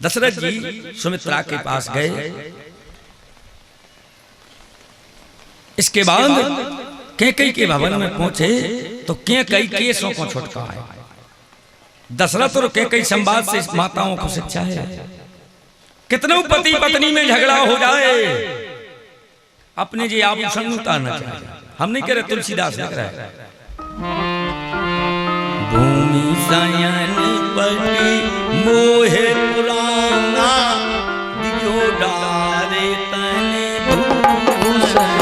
दशरथ जी सुमित्रा के पास गए। इसके बाद कैकई के भवन में पहुंचे तो कैकई केसों को छुटकारा। दशरथ और कैकई संवाद से माताओं को शिक्षा है। कितनों पति पत्नी में झगड़ा हो जाए, अपने जी आभूषण उतारना चाहिए। हम नहीं कह रहे, तुलसीदास लिख रहा है। भूमि सयन पति मोहे पुराना, दियो डारे तने भूषणा।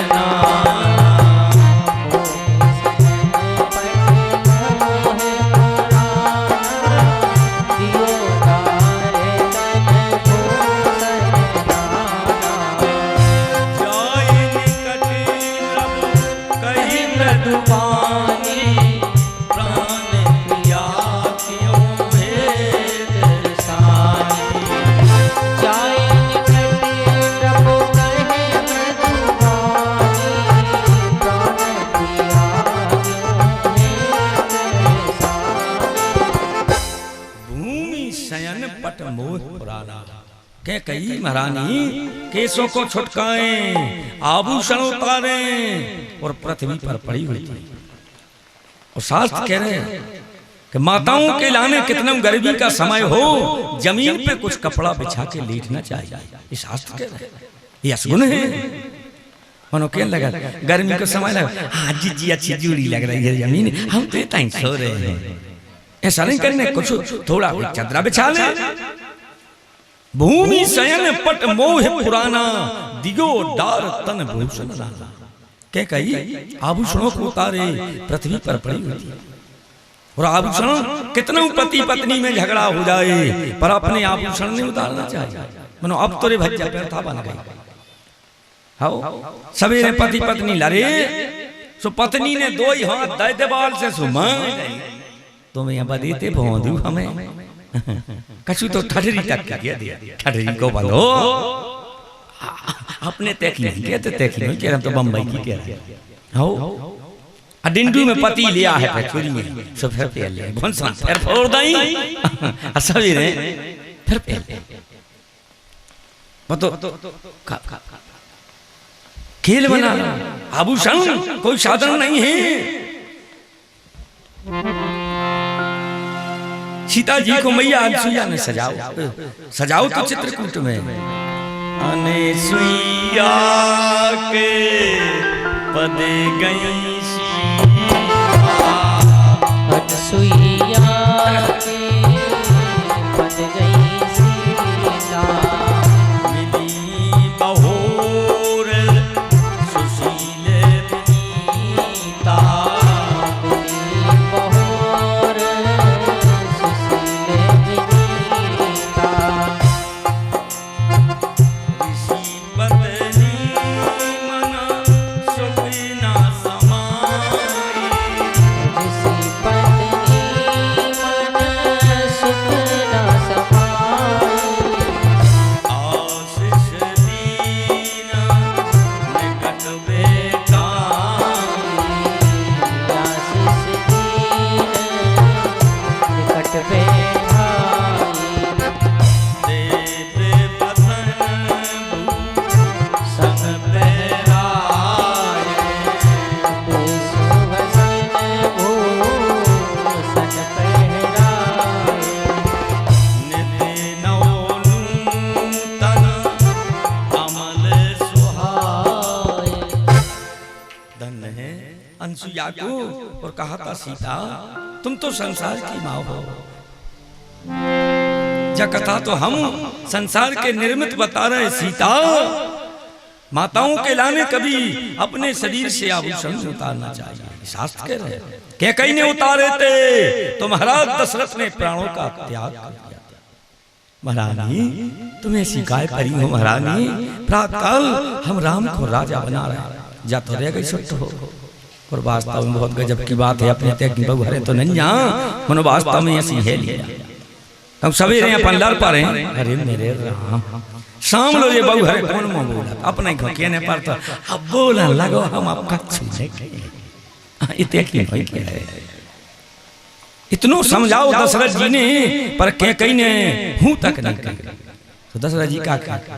कैकई महारानी केसों को छुटकाएं, आभूषण उतारें और पृथ्वी पर पड़ी हुई थी। और शास्त्र कह रहे हैं कि माताओं के लाने कितना गर्मी का समय हो, जमीन पे कुछ कपड़ा बिछा के लेटना चाहिए। ये शास्त्र कह रहे हैं, ये असगुन है। मनो क्या लगा गर्मी का समय लगा, हाँ जी अच्छी जुड़ी लग रही है जमीन, हम तो टाइम सो रहे हैं। ऐसा नहीं करने, कुछ थोड़ा चदरा बिछा ले। भूमि शयन पट मोह पुराना, दियो डार तन भूषण लाना। क्या कही आभूषणों को उतारे, पृथ्वी पर पड़ी हुई थी। और आभूषण कितनों पति पत्नी में झगड़ा हो जाए, पर अपने आभूषण नहीं उतारना चाहिए। मनो अब तोरे भज्जा व्यर्था बन गई। हाँ सवेरे पति पत्नी लड़े, सो पत्नी ने दो ही हाथ दे देवाल से सुमा, तुम्हें यहाँ बदेते भोंदू हमें कछु तो ठठरी तक क्या दिया, ठठरी को बंधो। अपने तैकी नहीं कहते, तैकी नहीं कह रहे, तो बम्बई की कह रहे हो। डिंडू में पति लिया है पचुरी में, सो फिर पे ले भंसा फिर फोड़ दई सवेरे फिर पे तो खेल बना। आभूषण कोई साधन नहीं है। सीता जी को मैया अनसुईया ने सजाओ तो चित्रकूट में। अनसुईया के पद गई सीता, अनसुईया के पद गई सीता। मिली बहोर सुशील विनीता, अनसुईया को और कहा था, सीता तुम तो संसार की माँ हो। जा कथा तो हम संसार के निर्मित बता रहे। सीता माताओं के लाने कभी अपने शरीर से आभूषण उतारना चाहिए, शास्त्र कह रहे। कैकई ने उतारे थे तो महाराज दशरथ ने प्राणों का त्याग कर दिया। महारानी तुम ऐसी काय करी हो महारानी, प्रातःकाल हम राम को राजा बना रहे, जा तो रह गई सुट हो। और वास्तव में बहुत गजब की बात है, अपने त्याग की बहु हरे तो नहीं जा, मनो वास्तव में ऐसी है लिया। हम सवेरे अपन लड़ पा रहे हैं, अरे मेरे राम शाम लो ये बहु हरे कौन मुंह बोला, अपने को कहने पर तो अब बोला लगो हम आपका छूने इतने की नहीं है। इतनो समझाओ दशरथ जी ने, पर कैकेयी ने हूं तक नहीं कही। तो दशरथ जी का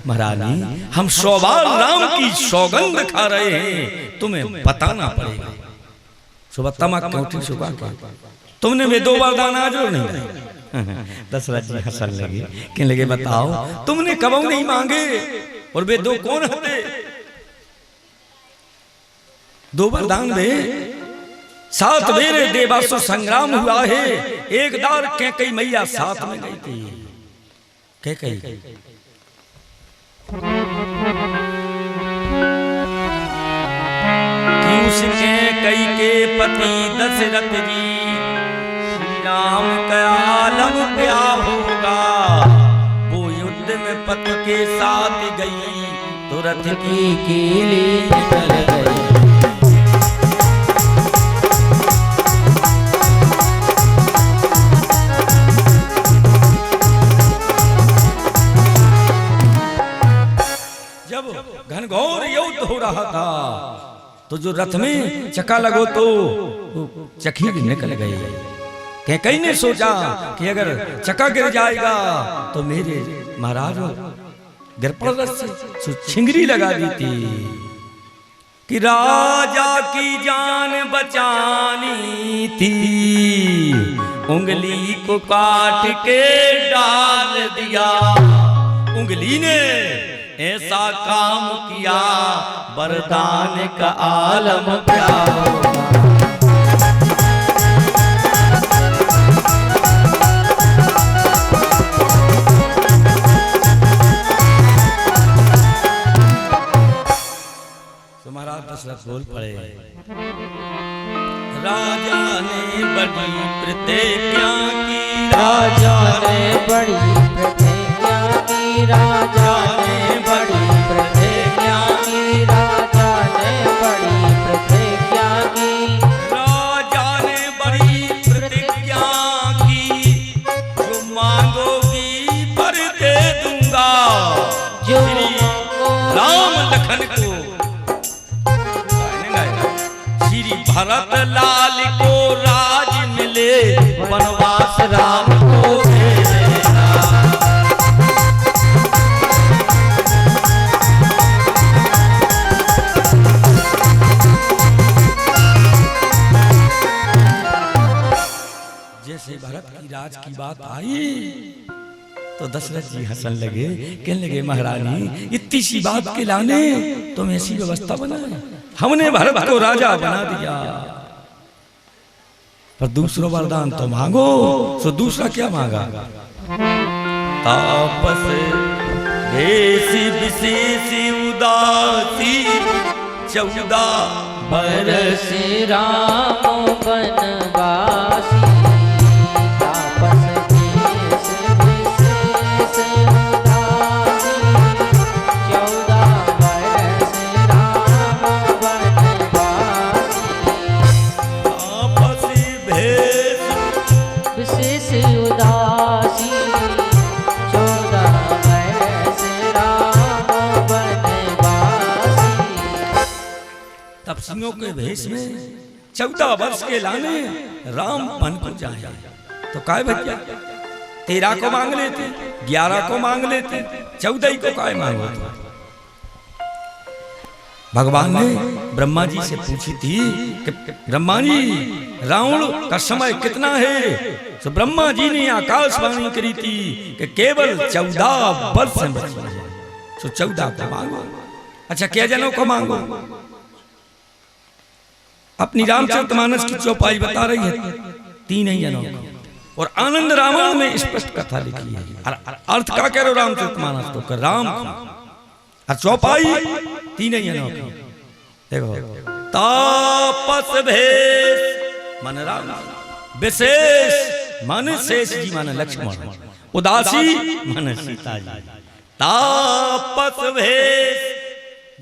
महारानी, हम 100 बार राम की सौगंध खा रहे हैं, तुम्हें बताना पड़ेगा। सुबह क्यों सुबह क्या तुमने वे 2 बार दान आज और नहीं। दशरथ जी हंसन लगे, कहने लगे बताओ तुमने कब नहीं मांगे, और वे 2 कौन होते? 2 बार दान दे, 7 बेर देवासुर संग्राम हुआ है। एक दार कैकेयी मैया साथ में गई थी। कैकेयी कैकेयी के पति दशरथ जी, श्री राम का आलम क्या होगा। वो युद्ध में पति के साथ गई, तो रथ की कीली निकल गई। घनघोर युद्ध हो रहा था, तो जो रथ में चक्का लगो तो चक्की भी निकल गई। कैकेयी ने सोचा कि अगर चक्का गिर जाएगा तो मेरे महाराज गिरपड़ से छिंगरी लगा दी थी कि राजा की जान बचानी थी। उंगली को काट के डाल दिया, उंगली ने ऐसा काम किया, वरदान का आलम क्या होगा। तो महाराज दशरथ बोल पड़े, राजा ने बड़ी प्रतिज्ञा की, राजा ने बड़ी प्रतिज्ञा की, राजा ने बड़ी प्रतिज्ञा की, राजा ने बड़ी प्रतिज्ञा की, राजा ने बड़ी प्रतिज्ञा की। जो मांगोगी पर दे दूंगा, जो राम लखन को, श्री भरत लाल को राज मिले, वनवास राम को दे देना। जैसे भरत की राज की बात आई तो दशरथ जी हंसन लगे, कहने लगे महारानी इतनी सी बात के लाने तुम ऐसी व्यवस्था बनाए, हमने भरत को राजा बना दिया, पर दूसरा वरदान तो मांगो। तो दूसरा क्या मांगा? तापस भेषि विशेष उदासी, 14 बरस राम वनवासी। तापस भेष विशेष उदासी, 14 बरस राम वनवासी। तापस भेष विशेष उदासी, 14 बरस राम वनवासी। तपस्वियों के भेष में 14 वर्ष के लाने राम बन को जाए, तो काय भैया 13 को मांग लेते, 11 को मांग लेते, 14 को काय मांगो। भगवान ने ब्रह्मा जी से पूछी थी कि ब्रह्मा जी रावण का समय कितना है? तो ब्रह्मा जी ने आकाशवाणी करी थी कि केवल 14 वर्ष में बचना है, तो 14 को मांगो। अच्छा क्या जनों को मांगो? अपनी रामचरितमानस की चौपाई बता रही है 3 ही जनों को, और आनंद रामायण में स्पष्ट कथा लिखी है। अर्थ क्या कह रहे हो रामचरितमानस तो कर राम और चौपाई 3 ही जनों की। देखो तापस भेष मन राम, विशेष मन शेष जी मन लक्ष्मण, उदासी मन सीता जी। तापस भेष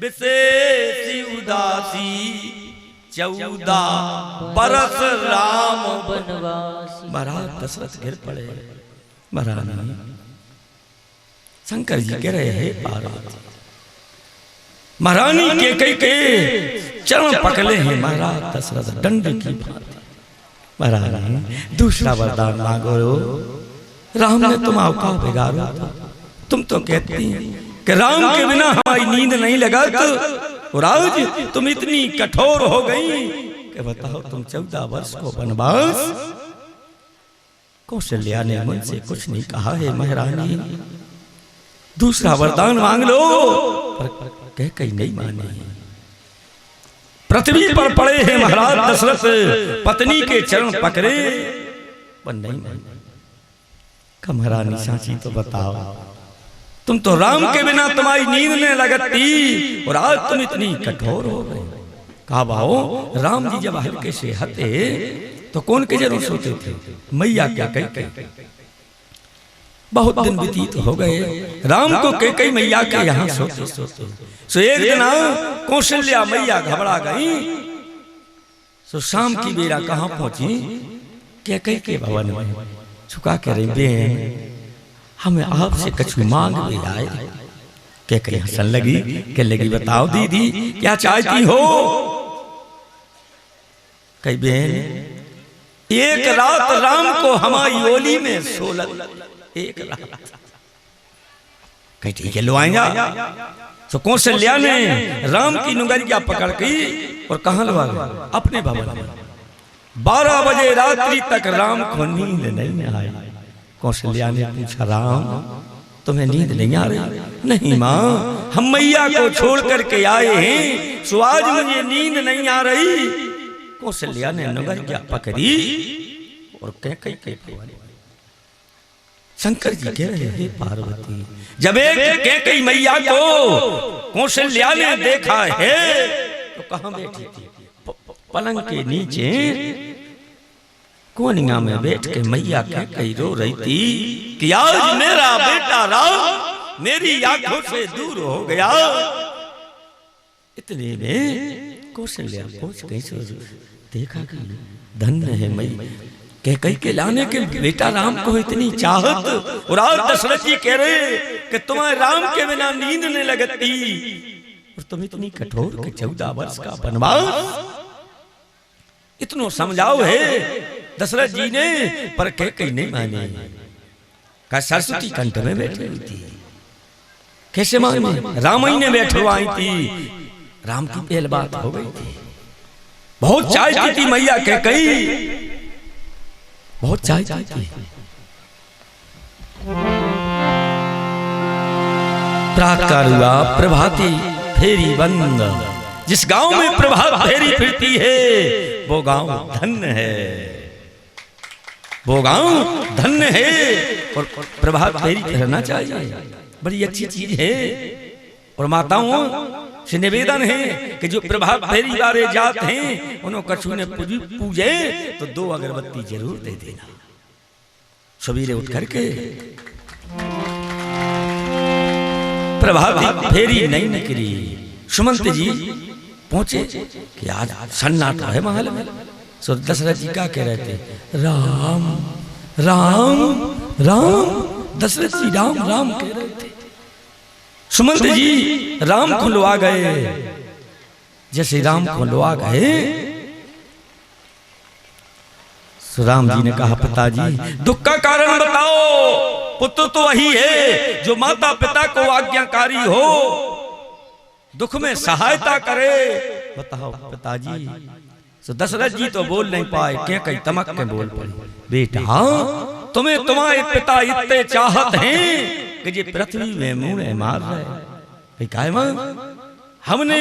विशेष उदासी, 14 बरस राम वनवासी। महाराज दशरथ गिर पड़े। महारानी शंकर जी कह रहे हैं पार्वती, महारानी के कई के चरण पकड़े हैं महाराज दशरथ डंड की भांति। महारानी दूसरा वरदान मांगो। राम ने तुम का बिगाड़ो, तुम तो कहती हैं कि राम के बिना हमारी नींद नहीं लगा, और आज तुम इतनी कठोर हो गई कि बताओ तुम 14 वर्ष को वनवास। कौशल्या ने मुझसे कुछ नहीं कहा है महारानी, दूसरा वरदान मांग लो। पर कह कहीं नहीं माने। पृथ्वी पर पड़े हैं महाराज दशरथ, पत्नी के चरण पकड़े पर नहीं माने। महारानी साची तो बताओ, तुम तो राम के बिना तुम्हारी नींद नहीं लगती, और आज तुम इतनी कठोर हो गए। कहा भाओ, राम जी जब हल्के से हते तो कौन के जरूर सोते थे? मैया क्या कह बहुत दिन व्यतीत हो गए, राम को कई मैया के यहाँ सोते सोते। सो एक दिन कौशल्या मैया घबरा गई। सो शाम की बेरा कहाँ पहुंची? कई के भवन में छुका कर बेन हमें आपसे कछु मांग भी आए। कई हंसन लगी, कह लगी बताओ दीदी क्या चाहती हो? कई बेन एक रात राम को हमारी ओली में सोलत, एक रात। कहीं ठीक है लो आएगा। तो कौशल्या ने राम की नुंगरिया पकड़ की और कहां लगा गए? अपने भवन में। 12 बजे रात्रि तक राम को नींद नहीं आई। कौशल्या ने पूछा, राम तुम्हें नींद नहीं आ रही? नहीं माँ, हम मैया को छोड़ करके आए हैं, सो आज मुझे नींद नहीं आ रही। कौशल्या ने नुंगरिया पकड़ी और कह शंकर जी कह रहे हैं पार्वती, जब एक कई मैया को कौशल्या ने देखा है तो कहां बैठी थी? पलंग के नीचे कोनिया में बैठ के मैया कई रो रही थी कि आज मेरा बेटा राम मेरी आंखों से दूर हो गया। इतने में कौशल्या पहुंच गई। देखा कि धन्य है मैया कह के लाने के बेटा राम को इतनी चाहत, और आज दशरथ जी कह रहे कि तुम्हारे राम के बिना नींद नहीं लगती, और तुम इतनी कठोर के 14 वर्ष का वनवास। इतनो समझाओ है दशरथ जी ने, पर कह कहीं नहीं माने। का सरस्वती कंठ में बैठी हुई थी, कैसे माने? रामायण ने बैठवाई थी, राम की पहल बात हो गई थी। बहुत चाहती थी मैया कह कही, बहुत चाहती थी। प्रातःकाल हुआ, प्रभाती फेरी बंद। जिस गांव में प्रभात फेरी फिरती है वो गांव धन्य है, वो गांव धन्य है। और प्रभात फेरी करना चाहिए, बड़ी अच्छी चीज है। और माताओं से निवेदन है कि जो प्रभात फेरी वाले जात हैं उन्होंने कछु ने पूजे तो 2 अगरबत्ती जरूर दे देना। सवेरे उठ करके प्रभात फेरी नहीं निकली। सुमंत जी पहुंचे कि आज सन्नाटा है महल में। सो दशरथ जी क्या कह रहे थे? राम राम राम। दशरथ जी राम राम कह रहे थे। सुमंत जी राम को लुआ गए। जैसे राम को लुआ गए, राम जी ने कहा, पिताजी दुख का कारण बताओ। पुत्र तो वही है जो माता पिता को आज्ञाकारी हो, दुख में सहायता करे। बताओ पिताजी। तो दशरथ जी तो बोल नहीं पाए, क्या कहीं तमक के बोल पड़े, बेटा तुम्हें तुम्हारे पिता इतने चाहत हैं कि ये पृथ्वी में मुंह मार रहे। हमने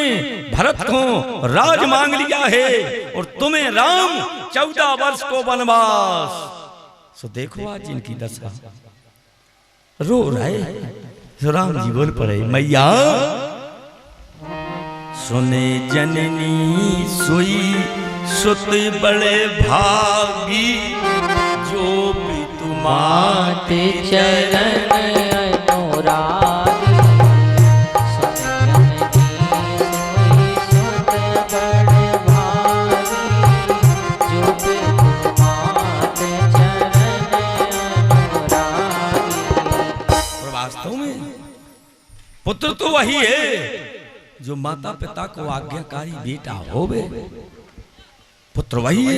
भरत को राज मांग लिया है और तुम्हें राम 14 वर्ष को वनवास। सो देखो आज इनकी दशा, रो रहे। राम जी बोल पड़े, मैया सुने जननी सोई सुत बड़े भागी, जो भी तुम्हारे चरण अनुराग। वास्तव में पुत्र तो वही है जो माता पिता को आज्ञाकारी बेटा होवे। पुत्र वही है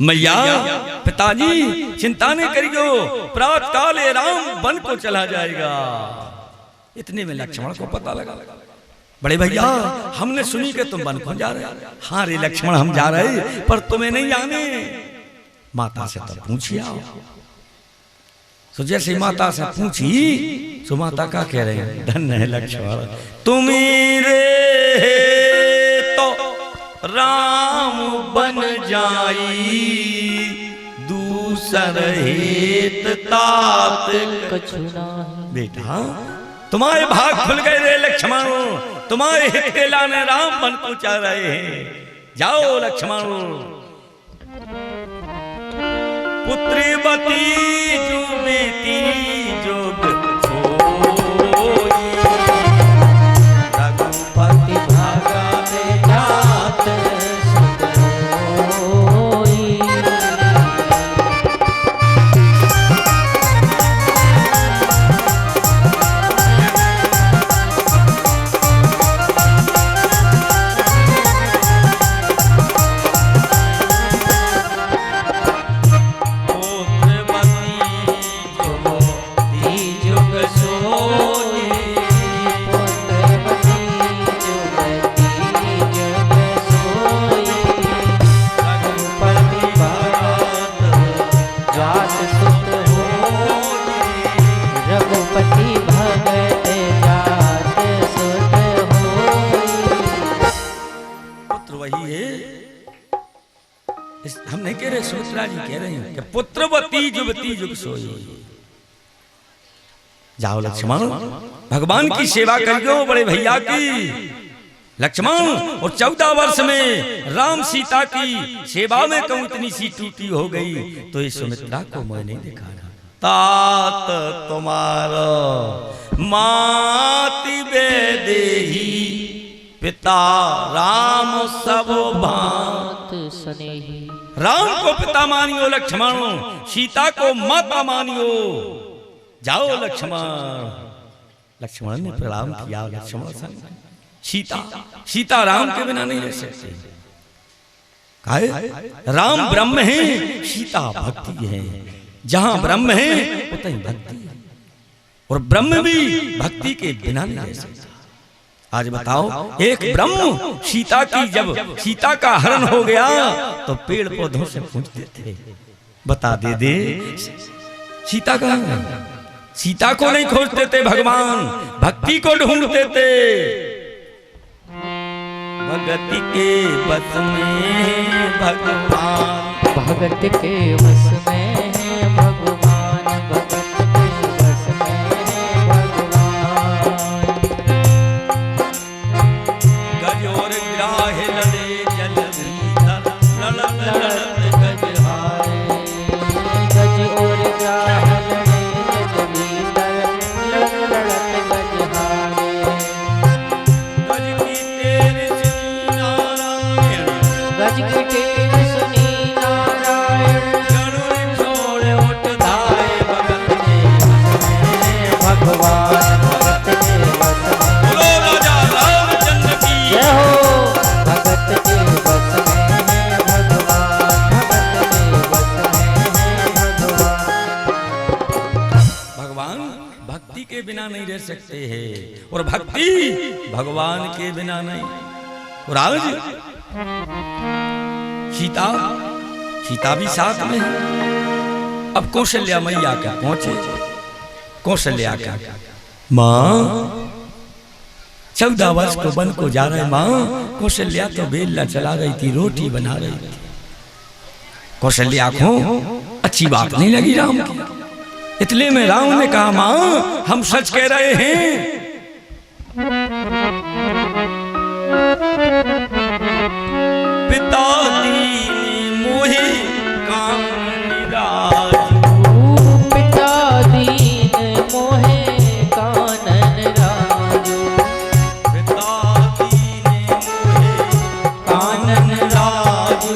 मैया पिताजी चिंता नहीं करियो, प्रात काल राम वन को चला जाएगा। इतने में लक्ष्मण को पता लगा, बड़े भैया हमने सुनी कि तुम वन को जा रहे। हाँ रे लक्ष्मण हम जा रहे, पर तुम्हें नहीं आने। माता से तब पूछिया। तो जैसे माता से पूछी तो माता का कह रहे हैं, धन्य है लक्ष्मण तुम्ही रे तो राम बन जाई, दूसर हेत तात कछु नाही। बेटा तुम्हारे भाग खुल गए रे लक्ष्मण, तुम्हारे हित के लाने राम बन को चाह रहे हैं। जाओ लक्ष्मण। पुत्रीवती जुबेती जोग सोई, रघुपति भागा दे जात सुत होई। हम नहीं कह रहे, सुमित्रा जी कह रहे हैं कि पुत्रवती जुबती जुग सोई। जाओ लक्ष्मण भगवान की सेवा करियो बड़े भैया की। लक्ष्मण और 14 वर्ष में राम सीता की सेवा में कहूं इतनी सी टूटी हो गई तो ये सुमित्रा को मैं नहीं देखा। तात तुम्हारा माति बेदेही, पिता राम सब बात स्नेही। राम को पिता मानियो लक्ष्मण, सीता को माता मानियो। जाओ लक्ष्मण। लक्ष्मण ने प्रणाम किया। लक्ष्मण संग सीता राम के बिना नहीं रह सकती। काहे? राम ब्रह्म है, सीता भक्ति है। जहां ब्रह्म है उतनी भक्ति है, और ब्रह्म भी भक्ति के बिना नहीं रह सकता। आज बताओ, एक ब्रह्म सीता की जब सीता का हरण हो गया तो पेड़ पौधों से पूछते थे, बता दे सीता कहाँ है? सीता को नहीं खोजते थे भगवान, भक्ति को ढूंढते थे। भगति के बस में भगवान, भगत के बस में है भगवान, भगत के बस में है भगवान। गज और ग्राह लड़े जल भीतर, लड़त लड़त गज हारे। गज और ग्राह लड़े जल भीतर, लड़त लड़त गज हारे। गज की तेर सुनी नारायण, गज की टेर सुनी नारायण। गरुड़ छोड़ उठ धाए भगत के भगवान, भगत के बस में। बोलो राजा रामचंद्र की जय हो। भगत के बस में है भगवान, भगत के बस में है भगवान। भगवान भक्ति के बिना नहीं रह सकते हैं, और भक्ति भगवान के बिना नहीं। और आज सीता भी साथ में है। अब कौशल्या मैया का पहुंचे। कौशल्या का माँ 14 वर्ष को वन को जा रहे। माँ कौशल्या तो बेलना चला रही थी, रोटी बना रही थी। कौशल्या को अच्छी बात नहीं लगी राम की। इसलिए में राम ने कहा, माँ हम सच कह रहे हैं। पिता दीन मोहि कामन राजू, पिता दीन मोहे कानन राजू। पिता दीन मोहि कानन राजू।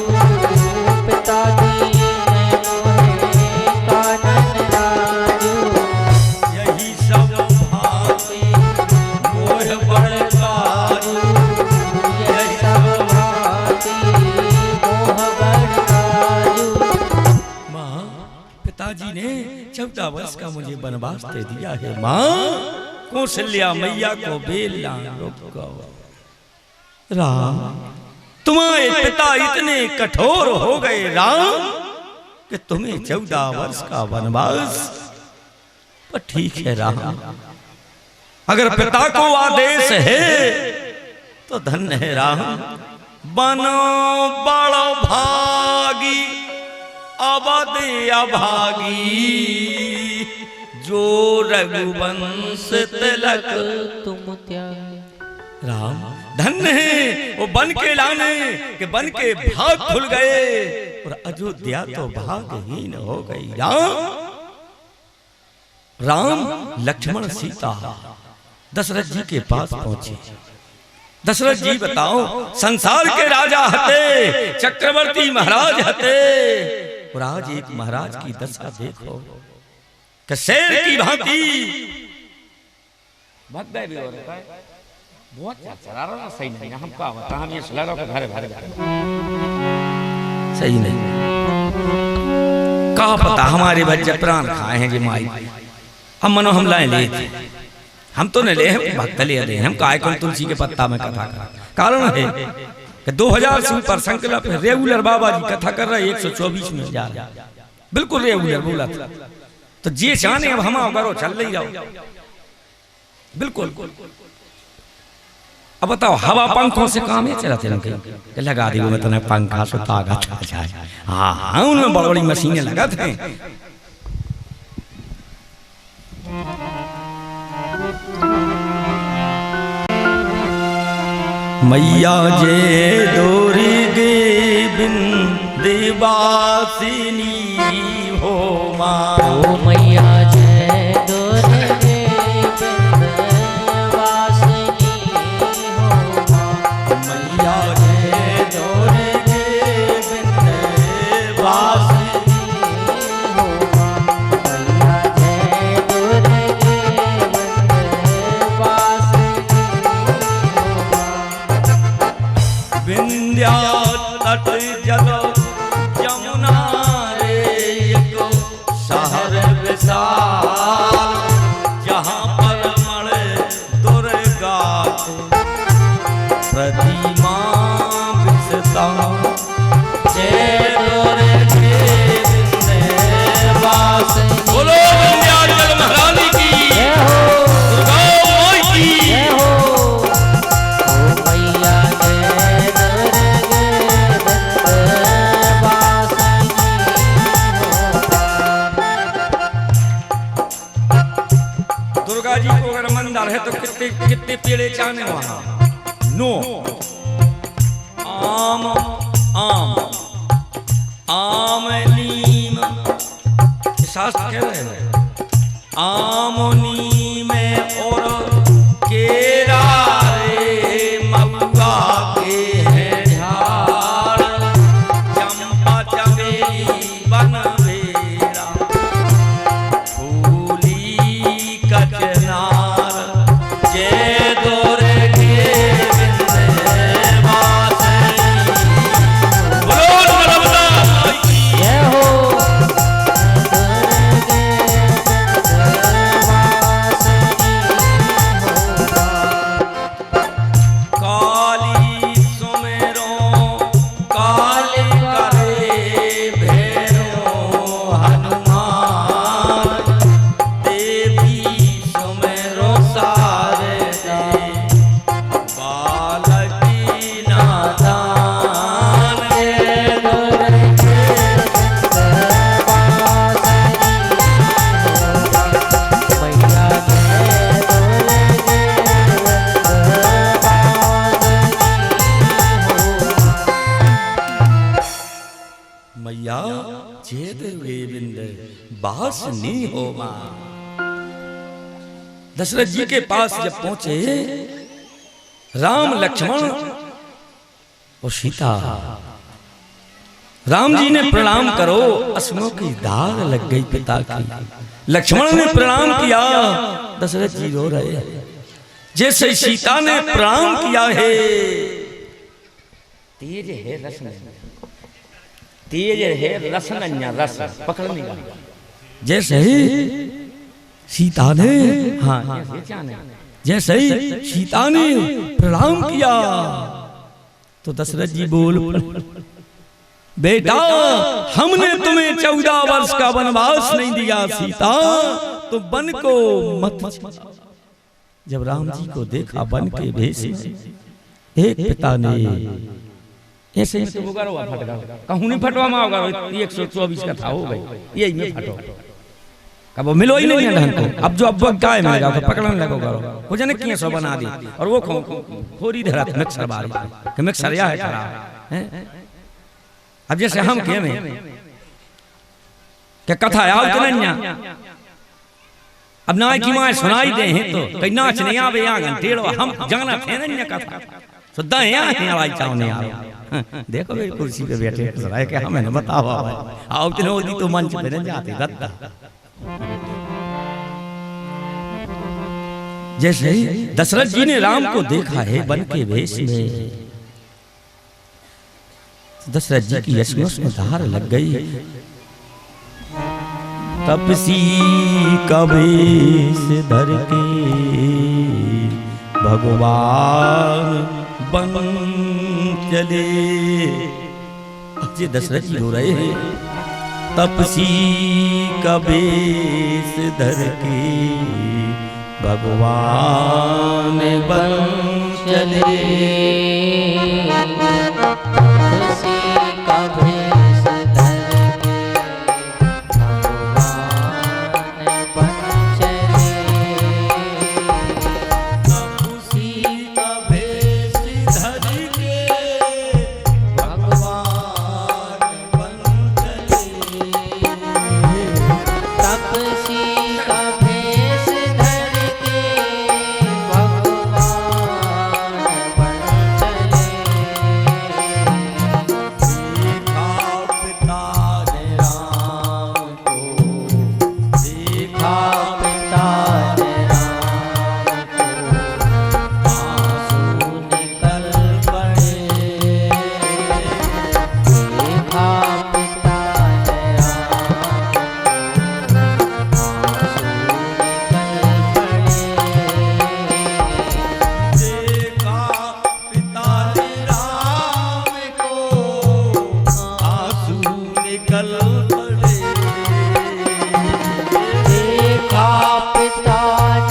पिता दीन मोहे कानन राजू। यही सब भांति मोह बड़कारू, 14 वर्ष का मुझे वनवास दे दिया है माँ। कौशल्या मैया को बेला राम, तुम्हारे पिता इतने कठोर हो गए राम कि तुम्हें 14 वर्ष का वनवास। पर ठीक है राम, अगर पिता को आदेश है तो धन्य है राम। बनो बड़ो भागी अवध अभागी, जो रघुवंश तिलक तुम त्याग। राम धन्य है वो बन के लाने के बन के भाग खुल गए और अयोध्या तो भागहीन हो गई। राम लक्ष्मण सीता दशरथ जी के पास पहुंचे। दशरथ जी बताओ, संसार के राजा हते, चक्रवर्ती महाराज हते, और आज एक महाराज की दशा देखो कि शेर की भांति बहुत भी हो रहा है, बहुत चला रहा सही नहीं। हम क्या होता, हम ये सुला रहा घर भर सही नहीं। कहा पता हमारे बच्चे प्राण खाए हैं जी माई, हम मनो हम लाए ले थे, हम तो नहीं ले, भक्त ले रहे हम काय कौन तुलसी के पत्ता में कथा कर। कारण है कि 2000 सिंह पर संकल्प रेगुलर बाबा जी कथा कर रहे 124 में जा रहे, बिल्कुल रेगुलर बोला था। तो जे जाने अब हम करो चल रही जाओ बिल्कुल। अब बताओ हवा पंखों से काम है चलाते रहे, लगा दी मैं तुम्हें पंखा सुता गा था। हाँ उनमें बड़ी बड़ी मशीनें लगा थे। मैया जे दोरी गे बिंदवासिनी हो माँ, ओ मैया जय दोरे बिंदवासिनी हो माँ। मैया जे दोरी गे बिंदवासिनी हो माँ। मैया जय दोरे बिंदवासिनी हो माँ। विंध्या तट जल यमुना रे एक शहर विशाल, जहाँ पर मणे दुर्गा प्रतिमा विसता। जय दुर्गे विंध्यवासिनी, बोलो विंध्याचल महारानी की जय हो, दुर्गा माई की जय हो। ओ मैया जय दुर्गे बिंदवासिनी हो माँ। दुर्गा जी को अगर मंदिर है तो कितने कितने पेड़े चाहने वहां? 9 आम आम आम नीम, शास्त्र कह रहे हैं आम नीम और केरा रे महुआ के हैं झाड़, चंपा चमेली बनवेरा फूली कचनार। जय दुर्गे विंध्यवासिनी, बोलो नर्मदा माई की जय हो, काली सुमेरो काली करे भैरो हनुमान, देवी सुमेरो शारदे बालकी नादान। जय दुर्गे मैया जय दुर्गे विंध्यवासिनी हो मां। दशरथ जी के पास जब पहुंचे राम लक्ष्मण और सीता, राम जी ने प्रणाम करो, असमों की दाग लग गई पिता की। लक्ष्मण ने प्रणाम किया, दशरथ जी रो रहे हैं। जैसे सीता ने प्रणाम किया है, तेज है रस नहीं, तेज है रस नहीं, रस पकड़ नहीं गया। जैसे ही सीता ने, हाँ ये क्या नहीं जैसे ही सीता ने प्रणाम किया तो दशरथ जी बोल, बेटा हमने तुम्हें 14 वर्ष का वनवास नहीं दिया सीता, तो वन को मत छेड़ो। जब राम जी को देखा वन के भेष में, एक पिता ने ऐसे तो वो करो फट गया कहूं नहीं फटवा में होगा 124 का था हो गई यही में फटो कब मिलो ही नहीं है ढंग को। अब जो अब गाय में लगा तो पकड़ने लगो करो वो जने किए सो बना दी और वो खोरी धरा मिक्सर बारी कि मिक्सर या है खराब है। अब जैसे हम के में क्या कथा आओ तो नहीं अब ना की मां सुनाई दे हैं तो कहीं नाच नहीं आवे यहाँ घंटेड़ो हम जाना थे नहीं कथा सुधा यहाँ है आवाज चावने आ देखो वे कुर्सी पे बैठे जरा क्या हमें बताओ आओ तीनों दी तो मंच पे नहीं जाते दत्ता। जैसे ही दशरथ जी ने राम को देखा है वन के भेष में, दशरथ जी की यशमोश में धार लग गई। तपसी का भेष धर के भगवान बन चले। ये दशरथ जी हो रहे हैं, तपसी का भेष धर के भगवान बन चले। तपसी का भेष धर के भगवान बन चले। तपसी का भेष धर के भगवान बन चले। तपसी का भेष धर के भगवान बन चले। देखा पिता ने राम को, देखा पिता ने राम को आंसू निकल पड़े। देखा पिता ने राम को आंसू निकल पड़े। देखा पिता ने राम को आंसू निकल पड़े। देखा पिता ने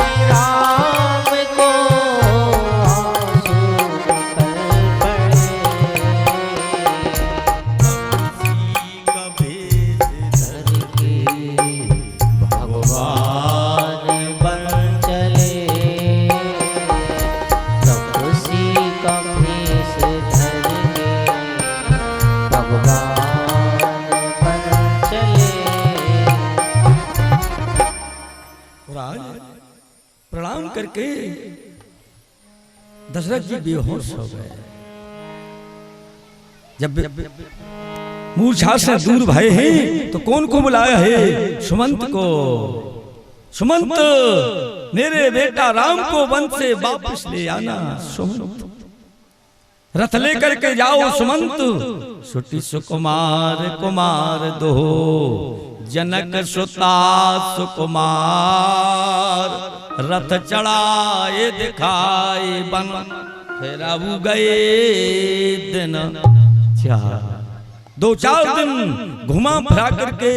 प्रणाम करके दशरथ जी बेहोश हो गए। जब मूर्छा से दूर भय हैं तो कौन को बुलाया है? सुमंत को। सुमंत मेरे बेटा राम को वन से वापस ले आना। सुमंत रथ लेकर के जाओ सुमंत। सुटी सुकुमार कुमार दो, जनक सुता सुकुमार। रथ चढ़ाए दिखाए बन, फिर अब गए दिन 2-4 दिन घुमा फिरा करके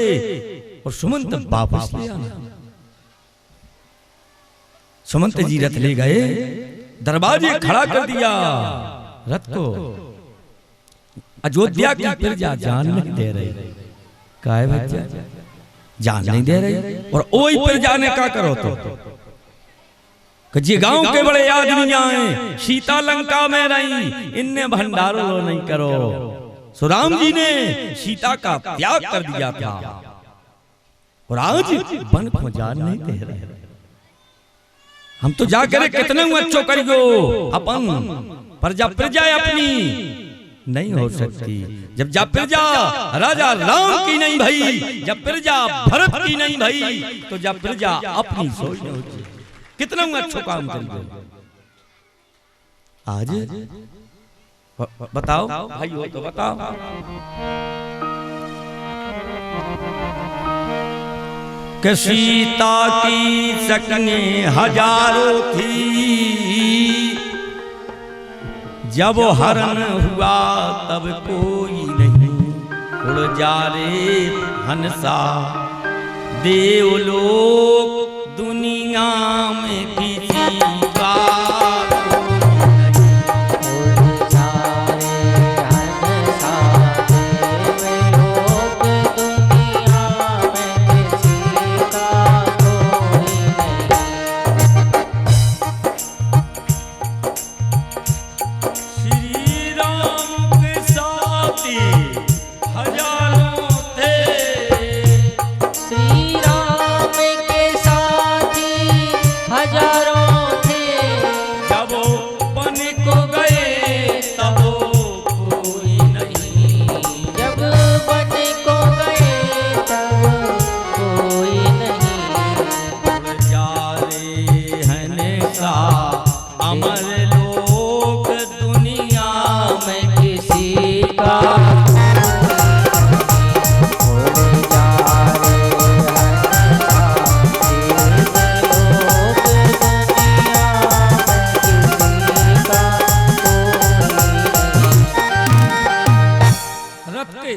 और सुमंत वापस ले आना। सुमंत जी रथ ले गए, दरवाजे खड़ा कर दिया रथ को। अयोध्या की प्रजा जान नहीं दे रही। काय बच्चा जान नहीं दे रही। और ओई प्रजा ने क्या करो तो जी गांव के बड़े आदमी आए, सीता लंका में रही, इनने भंडारो नहीं करो। सो राम जी ने सीता का त्याग कर दिया था और आज वन को जान नहीं दे रहे। हम तो जाकर कितने अच्छो करियो अपन, पर जब प्रजा अपनी नहीं हो सकती, जब प्रजा राजा राम की नहीं भई, जब प्रजा भरत की नहीं भई, तो जब प्रजा अपनी सोच नहीं होती, कितना अच्छो काम करिए। आज बताओ भाई हो तो बताओ। कि सीता की शक्लें हजारों थी, जब हरण हुआ तब कोई नहीं, उड़ जा रे हंसा देवलोक दुनिया में किसी का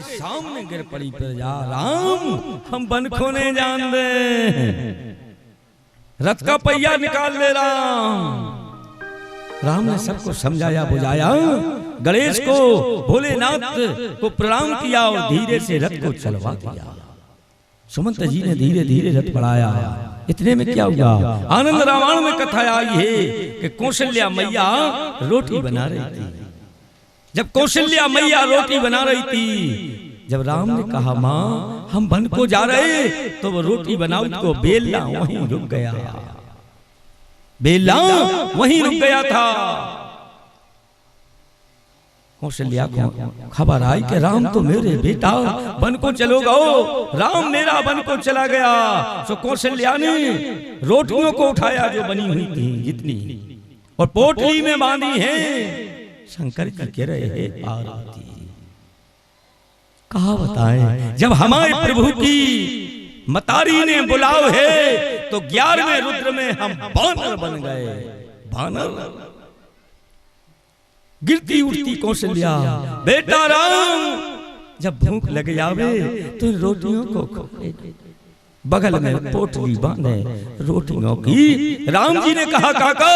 सामने गिर पड़ी प्रजा, राम हम बन खोने जान दे, रथ का पहिया निकाल ले राम। राम ने सबको समझाया बुझाया, गणेश को भोलेनाथ को प्रणाम किया और धीरे से रथ को चलवा दिया। सुमंत जी ने धीरे धीरे रथ बढ़ाया। इतने में क्या हुआ, आनंद रामायण में कथा आई है कि कौशल्या मैया रोटी बना रही थी। जब कौशल्या मैया रोटी बना रही थी, जब राम ने कहा माँ हम वन को जा रहे, तो वो रोटी बनाओ को बेला वहीं रुक गया, बेला वहीं रुक गया था। कौशल्या को खबर आई कि राम तो मेरे बेटा वन को चलोगा, राम मेरा वन को चला गया। तो कौशल्या ने रोटियों को उठाया जो बनी हुई थी जितनी, और पोटली में बांधी है। शंकर जी कह रहे हैं पार्वती कहा बताएं, जब हमारे प्रभु की मतारी ने बुलाओ है तो 11वें रुद्र में हम बानर बन गए। बानर गिरती उठती कौशल्या, बेटा राम जब भूख लग जावे तो रोटियों को बगल में पोटली बांधे रोटियों की। राम जी ने कहा काका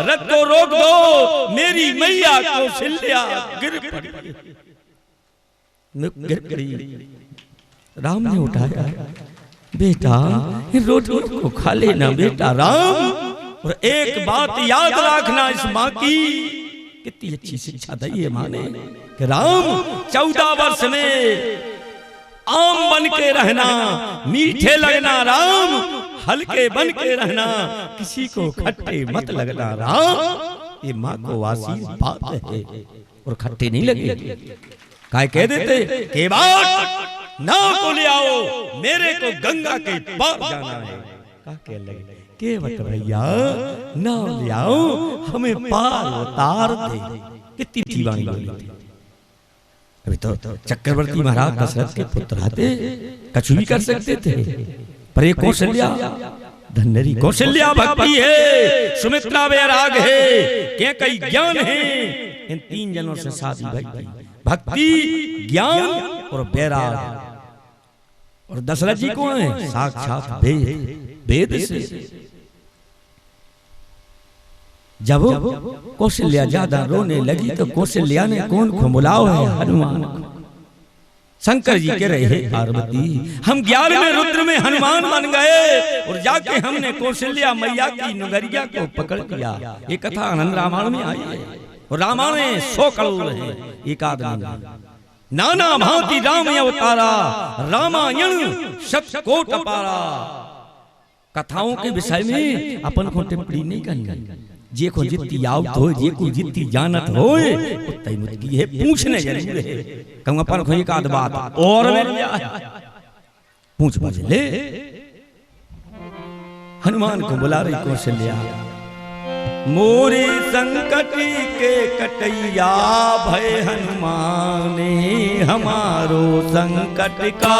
रथ को रोक दो, मेरी मैया कौशल्या गिर पड़ी। राम ने उठाया, बेटा इन रोटियों को खा लेना बेटा राम, और एक बात याद रखना इस माँ की, कितनी अच्छी शिक्षा दी है माँ ने कि राम 14 वर्ष में आम बन के रहना, मीठे लगना राम, हल्के बन के रहना, किसी को खट्टे मत लगना राम। ये माँ को वासी बात है, और खट्टे नहीं लगे। काय कह देते के बात नाव को ले आओ, मेरे को गंगा के पार जाना है। का कह लगे के बट भैया नाव ले आओ, हमें पार उतार दे। कितनी थी वाणी बोली थी। अभी तो चक्रवर्ती महाराज दशरथ के पुत्र आते, कुछ भी कर सकते थे, पर ये कौशल्या धन्यरी कौशल्या भक्ति है, सुमित्रा वैराग है, क्या कई ज्ञान है। इन 3 जनों से शादी भई, भक्ति ज्ञान और वैराग। और दशरथ जी कौन है, साक्षात वेद से। जब कौशल्या ज्यादा रोने लगी तो कौशल्या ने कौन को बुलाओ है, हनुमान को। शंकर जी कह रहे हैं पार्वती हम 11वें रुद्र में हनुमान बन गए, और जाके हमने कौशल्या मैया की नगरिया को पकड़ लिया। ये कथा आनंद रामायण में आई है, और रामायण में 100 करोड़ है। एक आदमी नाना भांति राम अवतारा, रामायण शतकोट पारा। कथाओं के विषय में अपन को टिप्पणी नहीं करनी, जे को जितनी आवत हो, जे को जितनी जानत हो, उतनी मुद्दी है पूछने जरूर है। कहूँ अपन को एक आध बात और पूछ ले। हनुमान को बुला रही कौशल्या, मोरे संकट के कटैया भय हनुमान, हमारो संकट का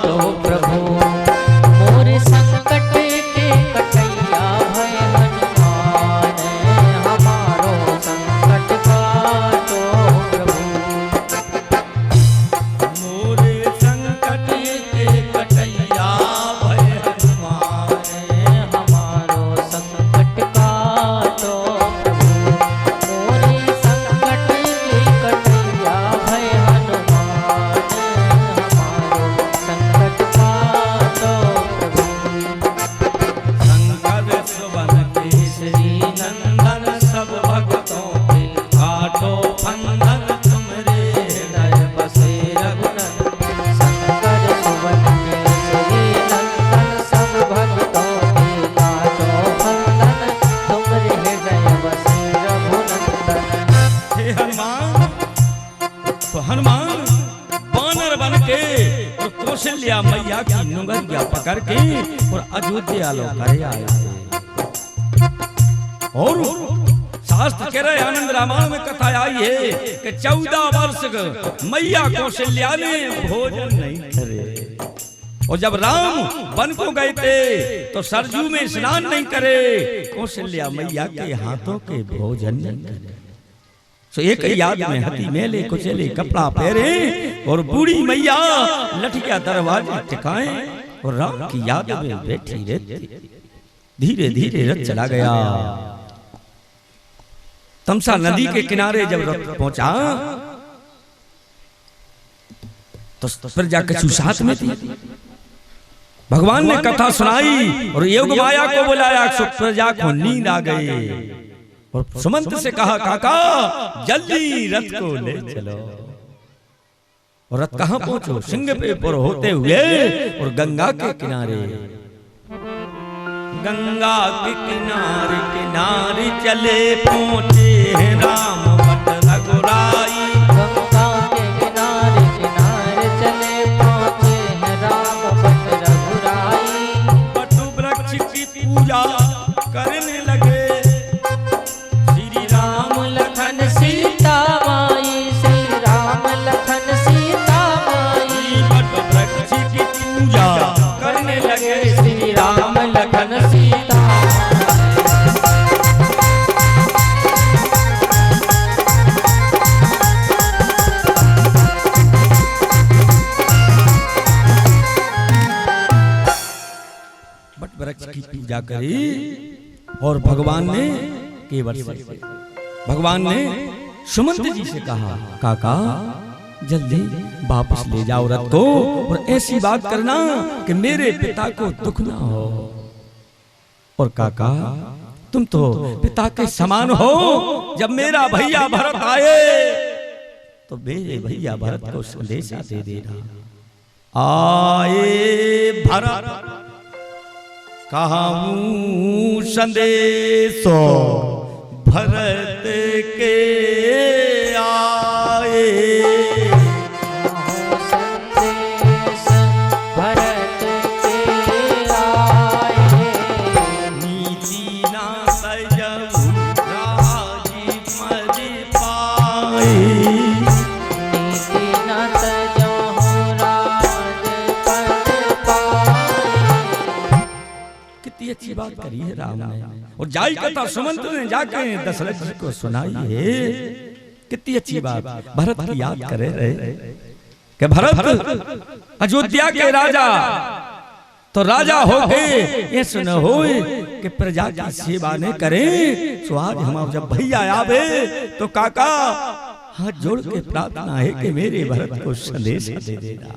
तो प्रभु तो हनुमान बानर बन के और कौशल्या मैया की नुंगरिया पकड़ के और अयोध्या लौट आए। और शास्त्र कह रहे आनंद रामायण में कथा आई है कि 14 वर्ष मैया कौशल्या ने भोजन नहीं करे। और जब राम वन को गए थे तो सरजू में स्नान नहीं करे, कौशल्या मैया के हाथों के भोजन नहीं करे। तो एक याद में हती मेले कुचले कपड़ा पहरे और बूढ़ी मैया लठिया दरवाजे टिकाए और राम की याद में बैठी रहती। धीरे धीरे रथ चला गया। तमसा नदी के किनारे जब रथ पहुंचा तो प्रजा कछु साथ में थी। भगवान ने कथा सुनाई और योग माया को बुलाया। प्रजा को नींद आ गई और सुमंत से कहा काका जल्दी रथ को ले चलो। और रथ कहां पहुंचो? सिंह पे पर होते हुए और गंगा के किनारे, गंगा के किनारे किनारे चले पहुंचे राम बट रघुराई। गंगा के किनारे किनारे चले पहुंचे राम बट रघुराई। बटु वृक्ष की पूजा करने लगे श्री राम लखन सीता माई, श्री राम लखन सीता माई। बटु वृक्ष की पूजा करने लगे श्री राम लखन सीता। बट वृक्ष की पूजा करी और भगवान ने केवल भगवान ने सुमंत जी से कहा काका जल्दी वापस ले जाओ रथ को और ऐसी बात करना कि मेरे पिता को दुख ना हो। और काका तुम तो पिता के समान हो। जब मेरा भैया भरत आए तो मेरे भैया भरत को संदेशा दे देना। आए भरत कहूँ संदेशो भरत के आए। संदेश भरत के आए। नीति ना सजहु राजी मज पाए। नीति न तजहु राज पद पाए। कितनी अच्छी बात करी है राम ने। और जाई कथा सुमंत ने जाके दशरथ जी को सुनाई है। कितनी अच्छी बात भरत की याद करे रहे कि भरत अयोध्या के राजा तो राजा हो गए ये सुन हो कि प्रजा की सेवा ने करें। तो आज हम जब भैया आवे तो काका हाथ जोड़ के प्रार्थना है कि मेरे भरत को संदेश दे देना।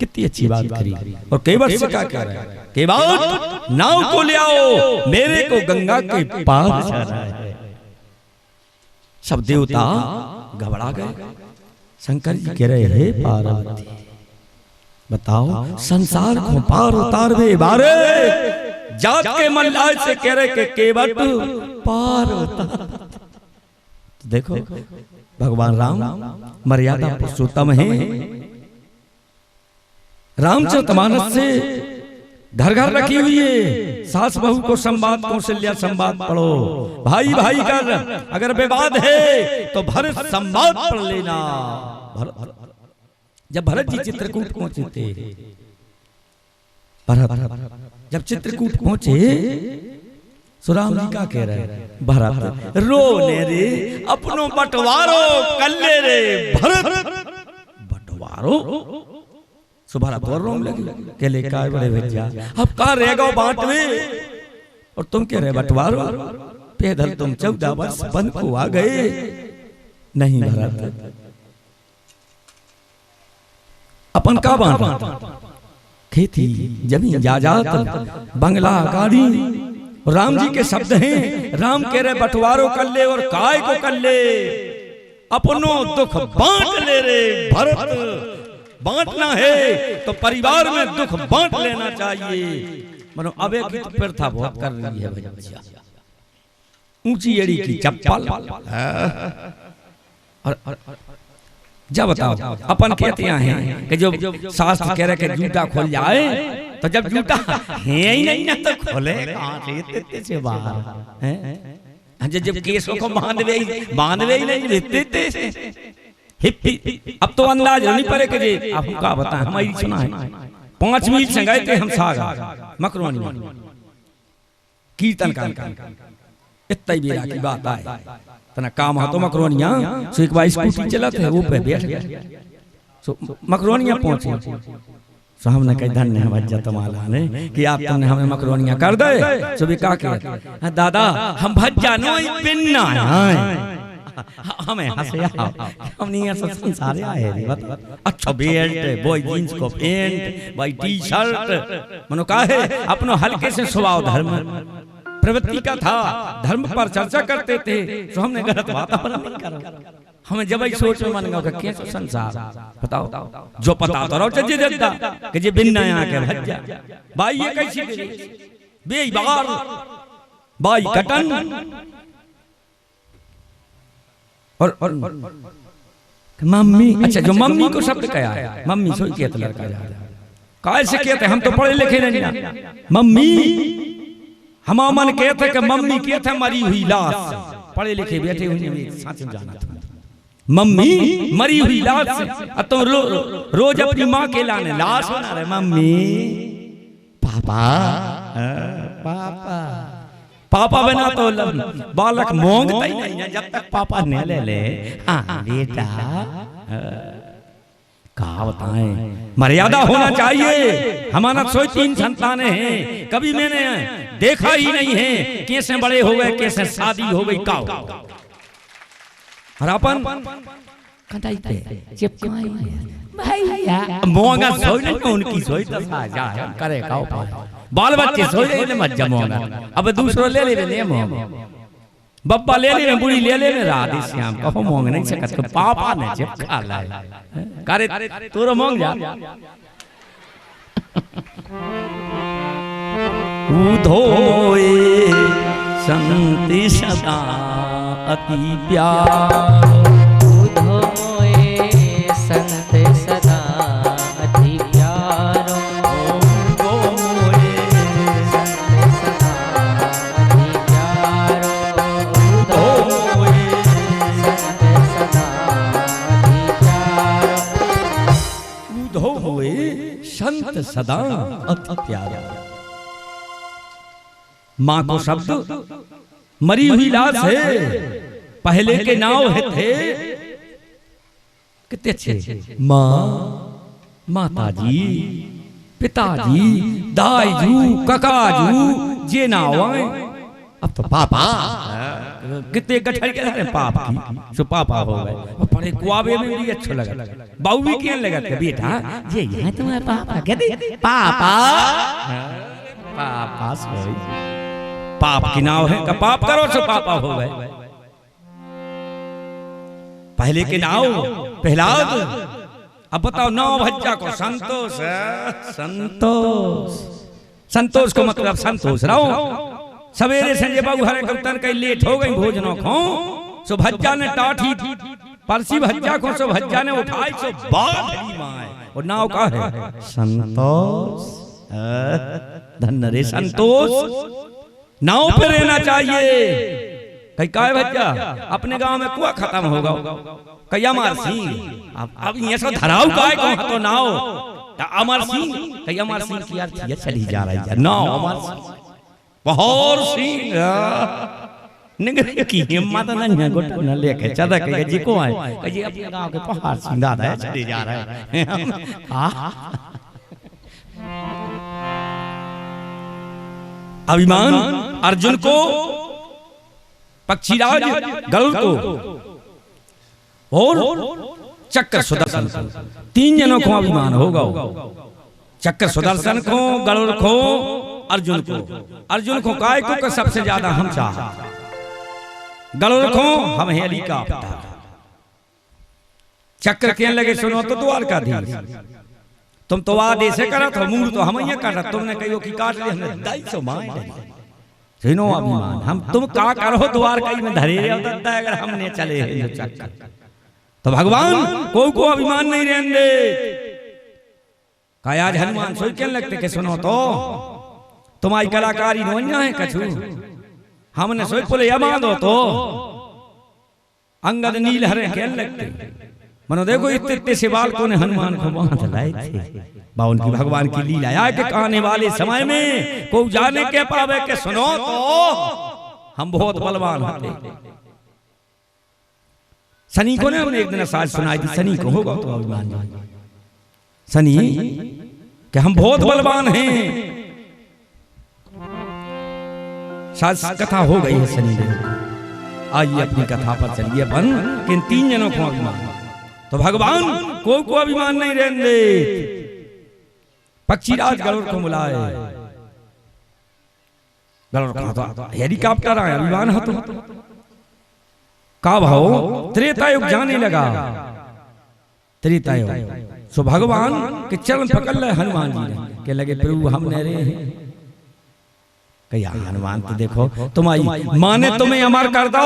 कितनी अच्छी बात करी। और केवट से क्या कह रहा है? केवट नाव को ले आओ, मेरे को गंगा के पार जाना है। सब देवता घबरा गए। शंकर जी कह रहे हे पार्वती बताओ संसार को पार उतार दे बारे। जात के मल्लाह से कह रहे कि केवट पार उतार। देखो भगवान राम मर्यादा पुरुषोत्तम है। रामचरितमानस से घर घर रखी हुई है। सास बहू को संवाद कौशल्या संवाद पढ़ो। भाई भाई का अगर विवाद है तो भरत संवाद पढ़ लेना। जब भरत जी चित्रकूट पहुंचे थे, भरत जब चित्रकूट पहुंचे सुराम जी का कह रहे भरत रोने रे अपनो बंटवारो कल्ले रे भरत बंटवारो। सुबह तो रोम लगी के ले का बड़े भैया अब का रहेगा बांट में। और तुम कह रहे बंटवारो। पैदल तुम 14 वर्ष वन को आ गए। नहीं भरत अपन का बांट खेती जमीन जायदाद बंगला गाड़ी। राम जी के शब्द हैं। राम कह रहे बंटवारो कर ले और काय को कर ले अपनो दुख बांट ले रे भरत। बांटना है तो परिवार में दुख बांट लेना चाहिए। मनो अबे की तो प्रथा बहुत कर रही है भैया। ऊंची एड़ी की चप्पल और जब बताओ अपन कहते हैं कि जो शास्त्र कह रहे कि जूता खोल जाए, तो जब जूता है ही नहीं ना तो खोले कहां से बाहर हैं? जब केसों को बांधवे ही नहीं लेते हिप्पी। अब तो अंदाज नहीं पड़े कि जी आपको क्या बताएं, हमारी सुना है 5 मील से गए थे हम सागा मकरोनी कीर्तन का इतना ही बेरा की बात आए तना काम हो तो मकरोनिया सो एक बार स्कूटी चलाते वो पे बैठ गया सो मकरोनिया पहुंचे सो हमने कहा धन्य है भज्जा तुम्हारा ने कि आप तुमने हमें मकरोनिया कर दे। सो भी का के दादा हम भज्जा नोई बिन्ना हमें हंसे हम नहीं ऐसा संसार आए बता। अच्छा बेल्ट बॉय जींस को पैंट भाई टी शर्ट मनो का है अपनो हल्के से स्वभाव धर्म प्रवृत्ति का था, धर्म पर चर्चा करते थे। तो हमने गलत वातावरण नहीं करा, हमें जब ही सोच में मन गया कि कैसा संसार बताओ जो पता तो रहो चज्जे जद्दा कि जे बिन नया के भज्जा भाई ये कैसी बेईबार भाई कटन और मम्मी। अच्छा जो मम्मी को शब्द कहा है मम्मी सोई कहते लड़का जा काय से कहते हम तो पढ़े लिखे नहीं मम्मी हम मन कहते कि मम्मी कहते मरी हुई लाश पढ़े लिखे बैठे हुए सच जाना था मम्मी मरी हुई लाश से तो रोज अपनी माँ के लाने लाश बना रहे मम्मी पापा पापा पापा बना तो बालक मोंगता ही नहीं जब तक पापा ने ले हाँ बेटा कहा बताएं मर्यादा होना चाहिए। हमारा 3 संतानें हैं, कभी मैंने देखा ही नहीं है कैसे बड़े हो गए कैसे शादी हो गई का और अपन कटाई पे चिपकाई भैया मोंगा सोई नहीं उनकी सोई तो साजा करे खाओ बाल बच्चे सोई नहीं मत जमोगा अब दूसरो ले ले मोंगा बब्बा ले ले बुढ़ी ले ले राधे श्याम कहो मोंग नहीं सकत तो पापा ने चिपका लाए करे तोरो मोंग जा उधोए संति सदा अति प्यार उधोए संति सदा अति प्यार उधोए संति सदा अति प्यार उधोए संति सदा अति प्यार उधोए संत सदा अति प्यार। माँ को शब्द मरी हुई लाश है, पहले के नाव है थे कितने अच्छे माँ माताजी पिताजी दाईजू ककाजू जे नाव आए अब तो पापा कितने गठर के रहे पाप की सो पापा हो गए बड़े कुआबे में भी अच्छा लगा बाबू भी क्या लगा बेटा ये यहाँ तुम्हारे पापा कहते पापा पापा सोई पाप की नाव है का पाप करो सो पापा हो गए। पहले के नाव प्रहलाद अब बताओ नाव भज्जा को संतोष संतोष संतोष को मतलब संतोष रहो सवेरे संजय बाबू हरे कप्तान कई लेट हो गई भोजनों को सो भज्जा ने टाठी परसी भज्जा को सो भज्जा ने उठाई सो बात माए और नाव का है संतोष धन्य रे संतोष नाव पे रहना चाहिए। कई काय भज्जा अपने गांव में कुआ खत्म होगा कई अमर सिंह अब ये सब धराव काय को तो नाव अमर सिंह कई अमर सिंह की अर्थ चली जा रही है नाव अमर सिंह बहौर सिंह निगरे की हिम्मत नहीं है गोटा न लेके चदा के जी को आए कई अपने गांव के पहाड़ सिंह दादा है चले जा रहे हैं अभिमान अर्जुन को पक्षीराज गरुड़ को और चक्र सुदर्शन 3 जनों को अभिमान होगा चक्र सुदर्शन को गरुड़ को अर्जुन को काय को सबसे ज्यादा हम चाह गरुड़ को हम हेलीकॉप्टर चक्र कहने लगे सुनो तो द्वारकाधीश तुम तो आदेश करा तो मूर तो हम ये कर तुमने कहियो की काट ले हमने 250 मान सुनो अभिमान हम तुम का करो द्वारका में धरे अगर हमने चले चक्कर तो भगवान को अभिमान नहीं रहने दे। कहा आज हनुमान सोच क्या लगते के सुनो तो तुम्हारी कलाकारी नोन्या है कछु, हमने सोच बोले या बांधो तो अंगद नील हरे क्या लगते। मनो देखो इतने से बालकों ने हनुमान को बांध लाए थे। बाउन की भगवान की लीला है कि आने वाले समय में को जाने के पावे के सुनो तो हम बहुत बलवान होते। शनि को ने हमने एक दिन साज सुनाई थी, शनि को होगा तो अभिमान शनि कि हम बहुत बलवान हैं। शायद कथा हो गई है शनि देव। आइए अपनी कथा पर चलिए अपन किन 3 जनों को अभिमान। तो भगवान को अभिमान नहीं रहने दे। पक्षीराज गरुड़ को बुलाए। गरुड़ कहा तो हेलीकॉप्टर आया अभिमान हो तो का भाव त्रेता युग जाने लगा। त्रेता युग सो भगवान के चरण पकड़ ले हनुमान जी ने के लगे प्रभु हमने रे कहिया हनुमान तो देखो तुम्हारी माने तुम्हें अमर कर दो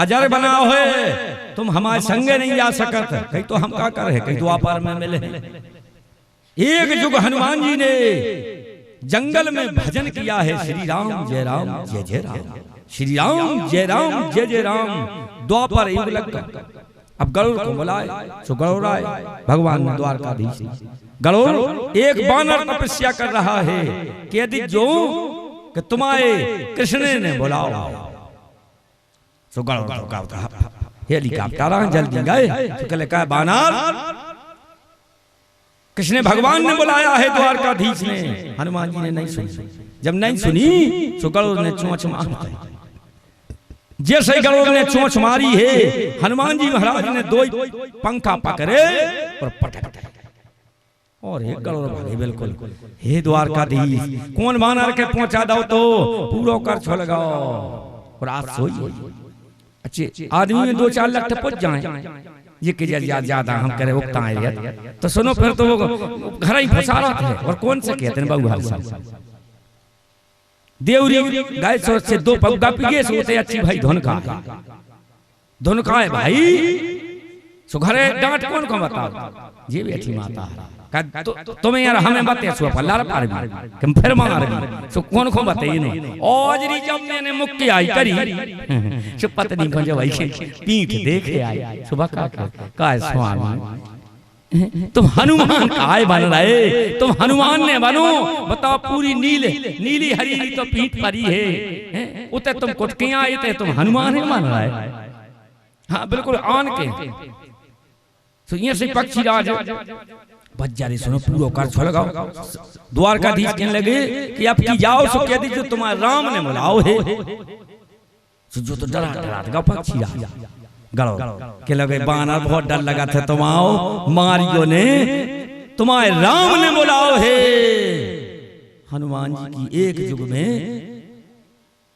अजर बनाओ है, तुम हमारे संगे नहीं जा सकत। कहीं तो हम का कर है, कहीं द्वापर में मिले। एक युग हनुमान जी ने जंगल में भजन किया है, श्री राम जय राम, श्री राम जय राम। द्वापर युग लग अब गरुड़ को बुलाए सो गरुड़ आए। भगवान ने द्वारकाधीश गरुड़ एक बानर तपस्या कर रहा है कि यदि जो कि तुम्हारे कृष्ण ने बुलाओ सो गरुड़ का हेलीकॉप्टर जल्दी गए तो कहले का बानर कृष्ण भगवान ने बुलाया है द्वारकाधीश ने। हनुमान जी ने नहीं सुनी। जब नहीं सुनी तो गरुड़ ने चोंच मारी। जैसे गरुड़ ने चोंच मारी है हनुमान जी महाराज ने 2 पंखा पकड़े और पटक दिए और एक गरुड़ भागे बिल्कुल। हे द्वारकाधीश कौन बानर के पहुंचा दो तो पूरा कर छो लगाओ और आज सोइए। अच्छे आदमी में 2-4 लाख पहुंच जाए ये कि ज्यादा हम करे उगता है तो सुनो फिर तो वो घर ही फंसा रहा है। और कौन से कहते हैं बाबू हाल देवरी गाय से 2 पग्गा पिए सोते अच्छी भाई धुनका है भाई सो घरे डांट कौन को बताओ ये भी अच्छी माता है तुम्हें यार हमें बते सो पल्ला पार भी हम फिर मार भी सो कौन को बताइए नहीं। औजरी जब मैंने मुक्ति आई करी सो पत्नी को जब आई पीठ देखे आई सुबह का स्वामी तुम हनुमान काहे बन रहे, तुम हनुमान ने बनो। बताओ पूरी नीली हरी तो पीठ परी है उते तुम कुटके आए थे, तुम हनुमान ही बन रहे। हाँ बिल्कुल आन के तो ये से पक्षीराज बच जा रहे। सुनो पूरा कर छो लगाओ। द्वारकाधीश कहने लगे कि अब की जाओ सो कह दीजिए तुम्हारे राम ने बुलाओ है। जो तो डरा पक्षीराज गड़ो के लगे बानर बहुत डर लगा था तुम आओ मारियो ने तुम्हारे राम ने बुलाओ है। हनुमान जी की एक युग में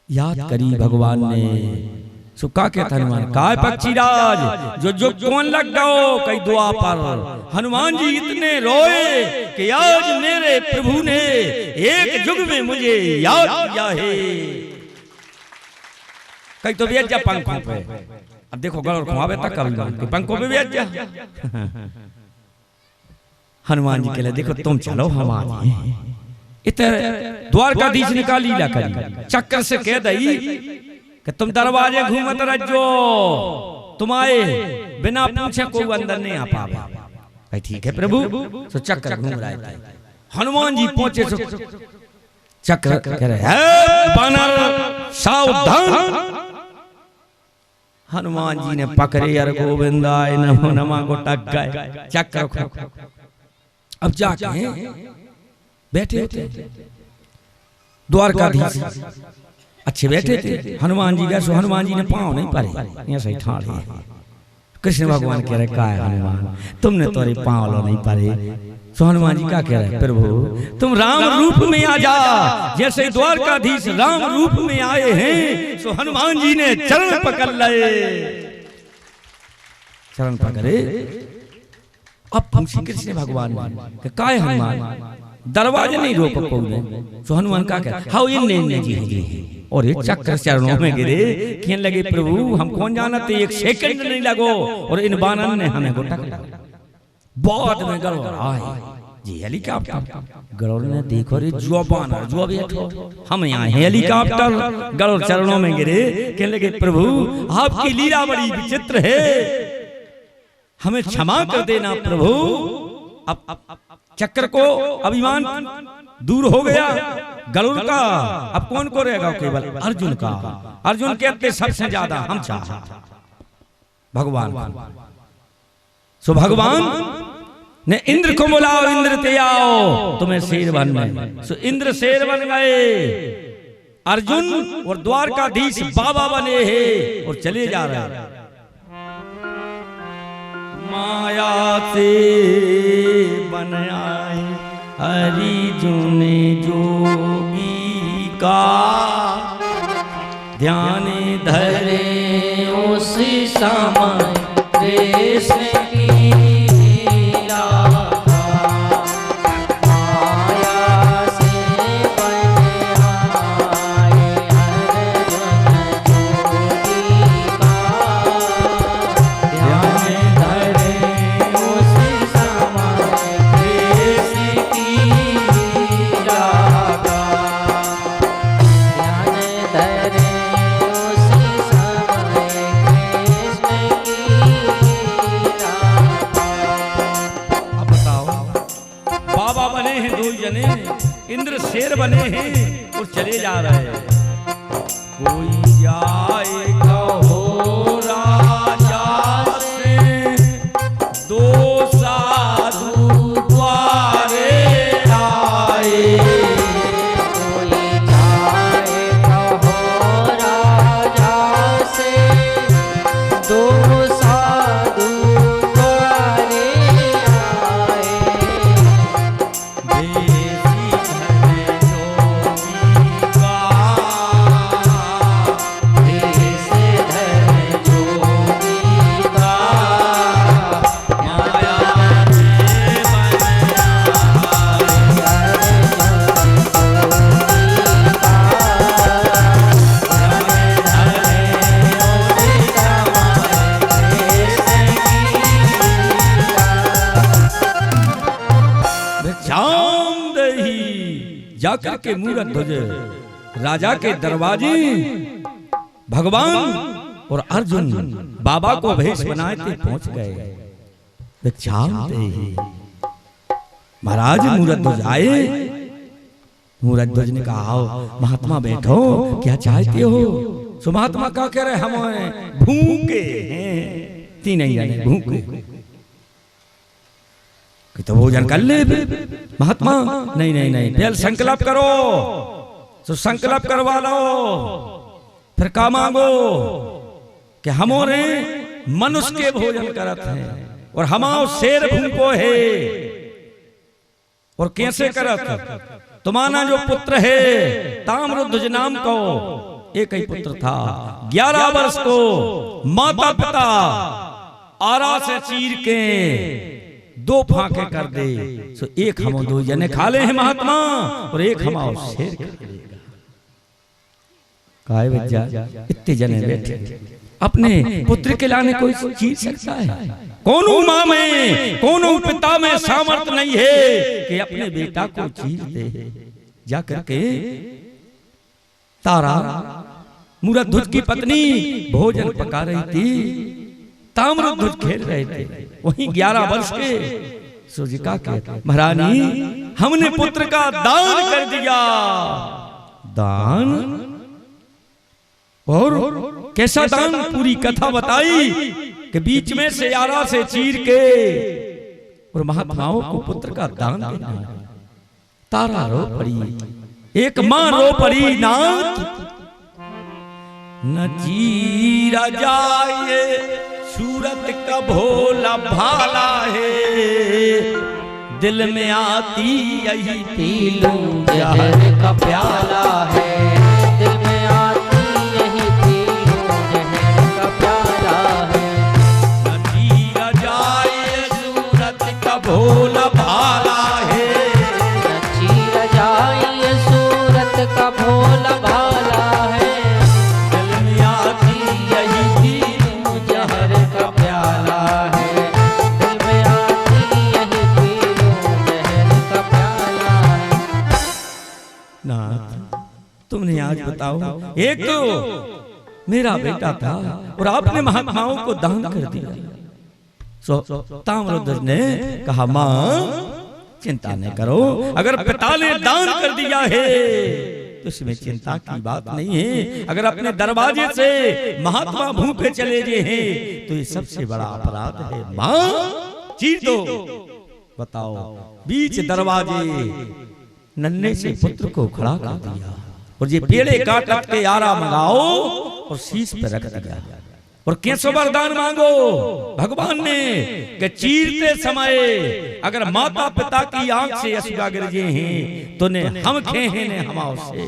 याद करी भगवान ने सुखा के हनुमान का पक्षीराज जो कौन लग गओ कई दुआ पर। हनुमान जी इतने रोए कि आज मेरे प्रभु ने एक युग में मुझे याद किया है। कई तो बेच जा पंखों पे। अब देखो गरुड़ खुआवे तक अभिमान पंखों पे बेच जा। हनुमान जी के लिए देखो तुम चलो हमारे इतने द्वारकाधीश निकाली ला करी चक्कर से कह दई कि तुम दरवाजे घूमत रहो तुम्हारे बिना पूछे कोई अंदर नहीं आ पावे। ठीक है प्रभु तो चक्कर घूम रहा है। हनुमान जी पहुंचे चक्कर कह रहे बानर सावधान। हनुमान जी ने पकड़े यार गोविंदाय नमो नमः को टक गए चक्कर। अब जाके बैठे थे द्वारकाधीश अच्छे बैठे थे। हनुमान जी गए सो हनुमान जी ने पांव नहीं परे ऐसे ही ठाड़े। कृष्ण भगवान कह रहे का है हनुमान तुमने तोरे पांव लो नहीं परे। सो हनुमान जी क्या कह रहे प्रभु तुम राम रूप में आ जा। जैसे द्वारकाधीश राम रूप में आए हैं सो हनुमान जी ने चरण पकड़ लिए। चरण पकड़े अब पूछी कृष्ण भगवान ने का है हनुमान दरवाजे नहीं रोक पाऊंगे। सो हनुमान का कह हाउ इन जी और ये चक्र चरणों में गिरे, कहने लगे प्रभु हम कौन जानते, एक सेकंड नहीं लगो और इन बानन ने हमें गोटा बाद में गड़बड़ आए जी हेलीकॉप्टर। गड़ोर ने देखो रे जो बानर जो बैठो हम यहाँ हेलीकॉप्टर, गड़ोर चरणों में गिरे, कहने लगे प्रभु आपकी लीला बड़ी विचित्र है, हमें क्षमा कर देना प्रभु। अब चक्र को अभिमान दूर हो गया गरुड़ का, अब कौन को रहेगा, केवल अर्जुन का। अर्जुन कहते सबसे ज्यादा हम चाह भगवान। सो भगवान ने इंद्र को बुलाओ, इंद्र ते आओ तुम्हें शेर बन में। सो इंद्र शेर बन गए, अर्जुन और द्वारकाधीश बाबा बने हैं और चले जा रहे हैं। माया से बन आए अर्जुन जोगी का, ध्यान धरे उस समय कृष्ण की लीला का। माया से बन आए अर्जुन जोगी का, ध्यान धरे उस समय कृष्ण की लीला का। ध्यान धरे उस समय कृष्ण की लीला का। अब बताओ बाबा बने हैं दो जने, इंद्र शेर बने हैं और चले जा रहे हैं। कोई जाए कहो राजा से, दो साधु द्वारे आए। कोई जाए कहो राजा से, दो साधु द्वारे आए। देसी धन जोगी का, देश धन जोगी का, माया में बन जाकर के मूरत ध्वज राजा के दरवाजे भगवान और अर्जुन बाबा को भेष बनाए थे पहुंच गए। ही महाराज मूरत ध्वज आए। मूरत ध्वज ने कहा आओ महात्मा बैठो, क्या चाहते हो। सो महात्मा का कह रहे हम भूखे हैं, तीन ही जाने भूखे तो भोजन कर ले महात्मा। नहीं नहीं नहीं, पहले संकल्प करो। तो संकल्प करवा लो, फिर का मांगो कि हमारे मनुष्य के भोजन करत हैं और हमाओ शेर भूखो है। और कैसे करत, तुम्हारा जो पुत्र है ताम्रध्वज नाम को, एक ही पुत्र था, 11 वर्ष को माता पिता आरा से चीर के 2 फाके कर दे। सो एक हम 2 जने खा ले हैं महात्मा और एक हम शेर खा लेगा। काय बच्चा इतने जने बैठे, अपने पुत्र के लाने कोई चीर सकता है? कौन माँ में कौन पिता में सामर्थ्य नहीं है कि अपने बेटा को चीर दे। जाकर के तारा मूरतध्वज की पत्नी भोजन पका रही थी, ताम्रध्वज खेल रहे थे, वहीं 11 वर्ष के सूजिका के महारानी हमने पुत्र का दान कर दिया। दान और कैसा दान, पूरी कथा बताई कि बीच में से आरा से चीर के और महात्माओं को पुत्र का दान देना। तारा रो पड़ी, एक मां रो पड़ी, नाथ न चीरा जाए सूरत का भोला भाला है, दिल में आती यही पी लूं जहर का प्याला है। दिल में आती यही पी लूं जहर का प्याला है। न चीरा जाए सूरत का भोला भाला है, न चीरा जाए सूरत का भोला भाला है। तुमने आज बताओ, एक तो मेरा बेटा था और आपने महात्माओं को दान कर दिया। ताम्रध्वज ने कहा, मां चिंता न करो, अगर पिता ने दान कर दिया है तो इसमें चिंता की बात नहीं है। अगर अपने दरवाजे से महात्मा भूखे चले गए हैं तो ये सबसे बड़ा अपराध है। मां चीर दो। बताओ, बीच दरवाजे नन्हे से पुत्र को खड़ा कर दिया और ये पेड़े काट के आरा मंगाओ और शीश पे रख दिया और कैसे वरदान मांगो भगवान ने कि चीरते समय अगर माता पिता की आंख से अश्रु गिरजे हैं तो ने हम खे हैं ने हम से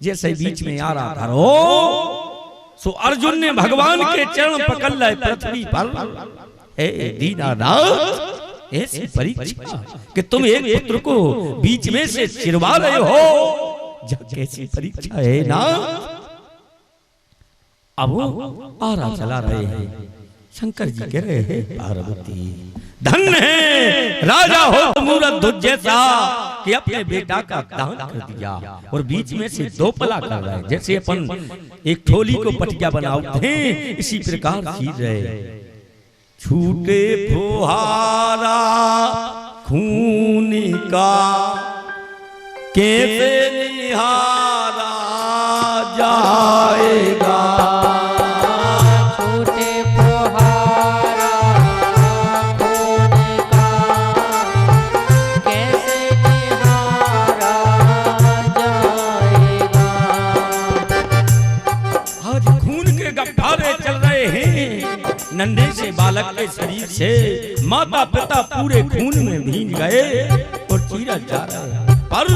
जैसे बीच में आ रहा धरो। सो अर्जुन ने भगवान के चरण पकड़ लाए पृथ्वी पर। हे दीनानाथ, ऐसी परीक्षा कि तुम एक पुत्र को बीच में से चिरवा रहे हो, जब कैसी परीक्षा है ना। अब वो आरा चला रहे हैं। शंकर जी कह रहे हैं, पार्वती धन्य है राजा हो मूरत ध्वज जैसा कि अपने बेटा का दान कर दिया और बीच में से दो पला कर रहा है। जैसे अपन एक ठोली को पटिया बनाते हैं, इसी प्रकार चीर रहे। छूटे फुहारा खून का कैसे निहारा जाएगा। छूटे फुहारा खून का कैसे निहारा जाएगा। आज खून के गब्बारे चल रहे हैं नन्हे से बालक के शरीर से। माता पिता पूरे खून में भीग गए और चीरा जा रहा है। पर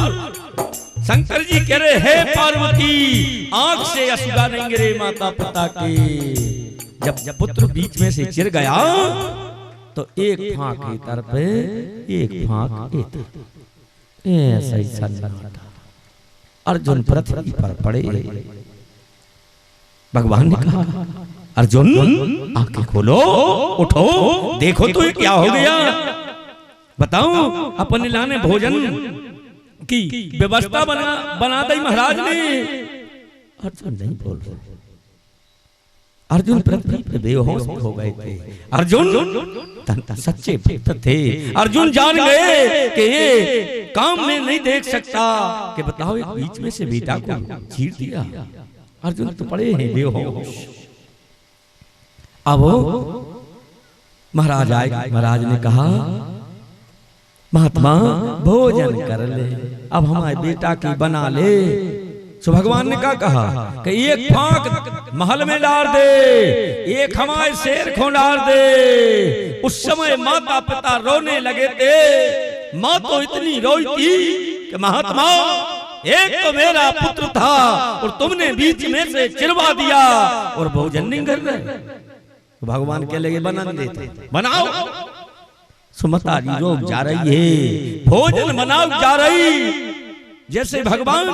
शंकर जी कह रहे हैं, पार्वती आंख से अश्रु नहीं गिरे माता पिता के। जब पुत्र बीच में से चिर गया तो एक फांक इधर पे एक फांक इधर, ऐसा ही सन्नाटा। अर्जुन पृथ्वी पर पड़े। भगवान ने कहा, अर्जुन आंखें खोलो, उठो, देखो तो ये क्या हो गया। बताओ, अपने लाने भोजन की व्यवस्था बना दी महाराज ने। अर्जुन नहीं बोल रहे। अर्जुन पृथ्वी पे बेहोश हो गए थे। अर्जुन सच्चे भक्त थे। अर्जुन जान गए कि ये काम में नहीं देख सकता कि बताओ एक बीच में से बेटा को चीर दिया। अर्जुन तो पड़े हैं बेहोश। अब महाराज आए। महाराज ने कहा, महात्मा भोजन कर ले, अब हमारे बेटा की बना ले। सो भगवान ने क्या कहा कि एक फांक महल में डाल दे, एक हमारे शेर को डाल दे। उस समय माता पिता रोने लगे थे। माँ तो इतनी रोई थी कि महात्मा एक तो मेरा पुत्र था और तुमने बीच में से चिरवा दिया और भोजन नहीं कर रहे। तो भगवान के लगे बना देते, बनाओ। सुमता जी रोग जा रही है, भोजन बनाओ जा रही। जैसे भगवान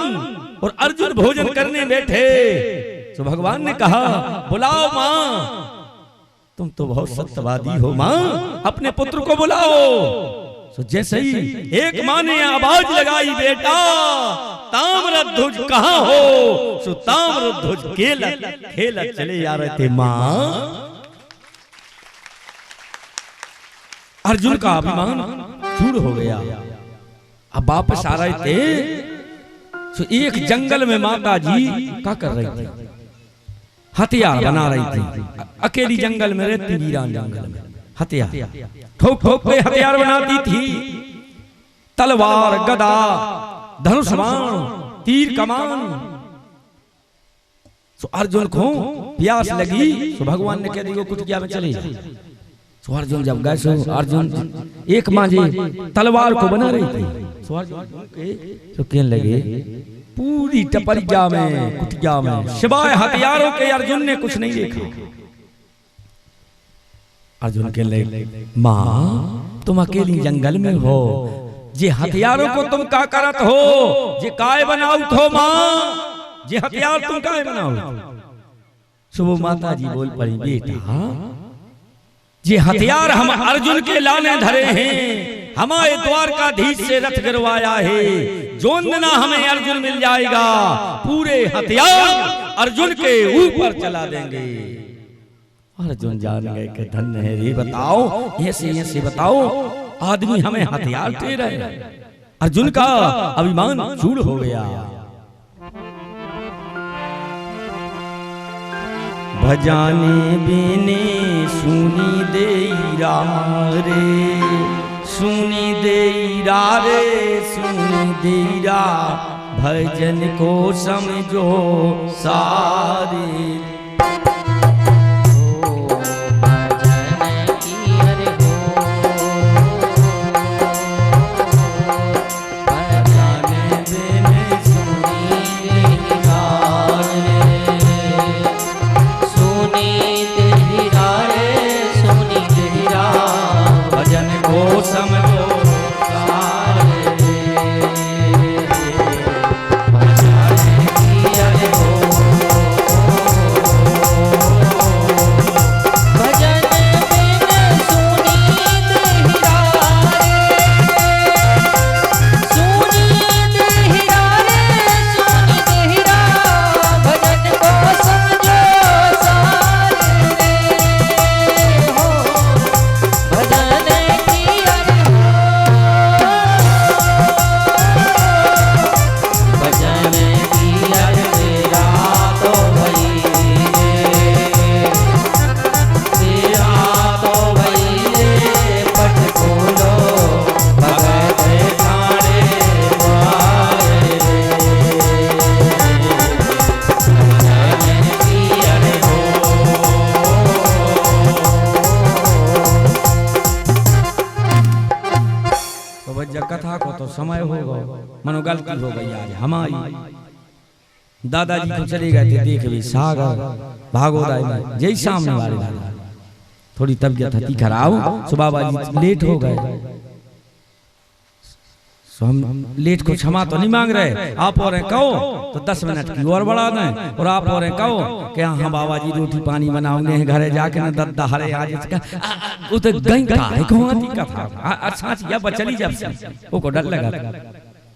और अर्जुन भोजन करने बैठे तो भगवान ने कहा, बुलाओ माँ, तुम तो बहुत सत्यवादी हो माँ, अपने पुत्र को बुलाओ। तो जैसे ही एक माँ ने आवाज लगाई, बेटा ताम्रध्वज कहाँ हो। सो ताम्रध्वज खेलत चले आ रहे थे। माँ, अर्जुन का अभिमान चूर हो गया। अब वापस आ रहे थे तो एक जंगल में माता जी क्या कर रही थी, हथियार बना रही थी। अकेली जंगल में रहती, वीरान जंगल में हथियार ठोक ठोक के हथियार बनाती थी। तलवार, गदा, धनुष बाण, तीर कमान। तो अर्जुन को प्यास लगी तो भगवान ने कह दिया कुटिया में चले जाए। तो अर्जुन जब गए सो अर्जुन एक माँ जी तलवार को बना रही थी। तो अर्जुन तो कहने लगे, पूरी टपरिया में कुटिया में सिवाय हथियारों के अर्जुन ने कुछ नहीं देखा। अर्जुन कहने लगे, माँ तुम अकेली जंगल में हो, जे हथियारों को तुम क्या करत हो, जे काय बनाओ थो माँ, जे हथियार तुम काय बनाओ। सुबह माता जी बोल पड़ी, बेटा जे हथियार हम अर्जुन के लाने धरे हैं हमारे द्वारकाधीश से रथ गिरवाया है, जोन दिना हमें अर्जुन मिल जाएगा पूरे हथियार अर्जुन के ऊपर चला देंगे। अर्जुन जान गए कि धन्य है रे, बताओ ऐसे ऐसे बताओ आदमी हमें हथियार दे रहे। अर्जुन का अभिमान चूर हो गया। भजाने बिने सुनी देईरा रे, सुनी देईरा रे, सुनी देईरा, भजन को समझो सारे। कथा को तो समय हो गया, मनो गलती हो गई आज हमारी। दादाजी तो चले गए थे देख भी सागर भागोदाई में, जय सामने वाले दादा थोड़ी तबीयत थी खराब, सो बाबा जी लेट हो गए। सो हम लेट को क्षमा तो नहीं मांग रहे, आप और कहो तो 10 मिनट की और बढ़ा दें, और आप और कहो कि हाँ बाबा जी रोटी पानी बनाओगे घरे जाके न दद्दा हरे आज इसका वो तो गई का है कोहाती का था साचिया बचली जब से वो को डर लगा।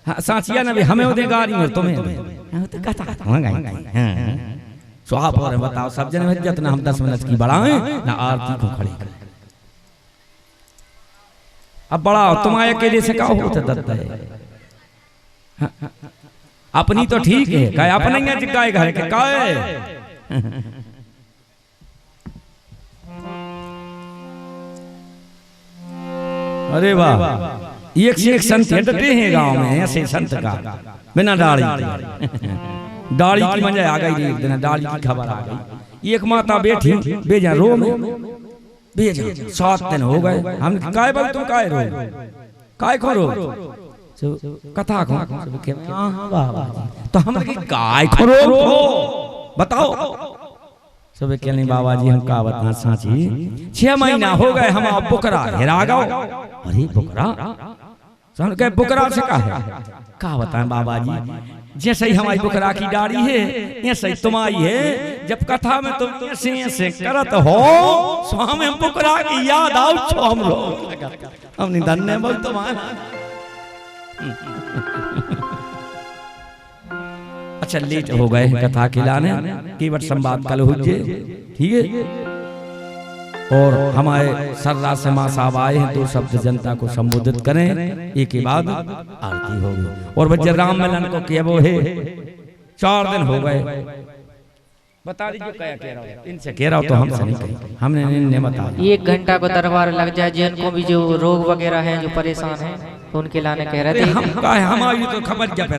हां साचिया ने भी हमें ओदे गाड़ी में तुम्हें तो कथा हां गई। हां सो आप और बताओ सब जने जितना हम 10 मिनट की बढ़ाएं ना आरती को खड़ी करें। अब बड़ा तुम आए अकेले से का होता दद्दा है, अपनी तो ठीक है काय अपने ही चिकाए घर के काय। अरे वाह, एक से एक संत डटे हैं गांव में, ऐसे संत का बिना दाढ़ी दाढ़ी की मजा आ गई। एक दिन दाढ़ी की खबर आ गई, एक माता बैठी बेजा रो में बेजा 7 दिन हो गए। हम काय बोल तुम काय रो काय खो रो कथा को तो हम काय खो रो बताओ। सब कहने बाबा जी हम का बता साची 6 महीना हो गए हम बुकरा हेरा गो। अरे बुकरा सुन के बुकरा से का बताएं बाबा जी, जैसे ही हमारी बुकरा की दाढ़ी है ऐसे ही तुम्हारी है। जब कथा में तुम ऐसे ऐसे करत हो सो हमें बुकरा की याद आओ छो हम लोग हमने धन्य बोल तुम्हारा। अच्छा लेट हो गए कथा खिलाने, केवट संवाद कल हुए ठीक है। और हमारे सर्रा से मां साहब आए हैं, 2 शब्द जनता को संबोधित करें, एक के बाद आरती होगी। और बच्चे राम मिलन को किया वो है 4 दिन हो गए, बता दीजिए क्या कह रहा हूँ, इनसे कह रहा हूँ तो हमसे नहीं कही, हमने इन्हें बताया 1 घंटा को दरबार लग जाए। जिनको भी जो रोग वगैरह हैं जो परेशान हैं तो उनके लाने कह रहे थे। हमारी तो खबर जब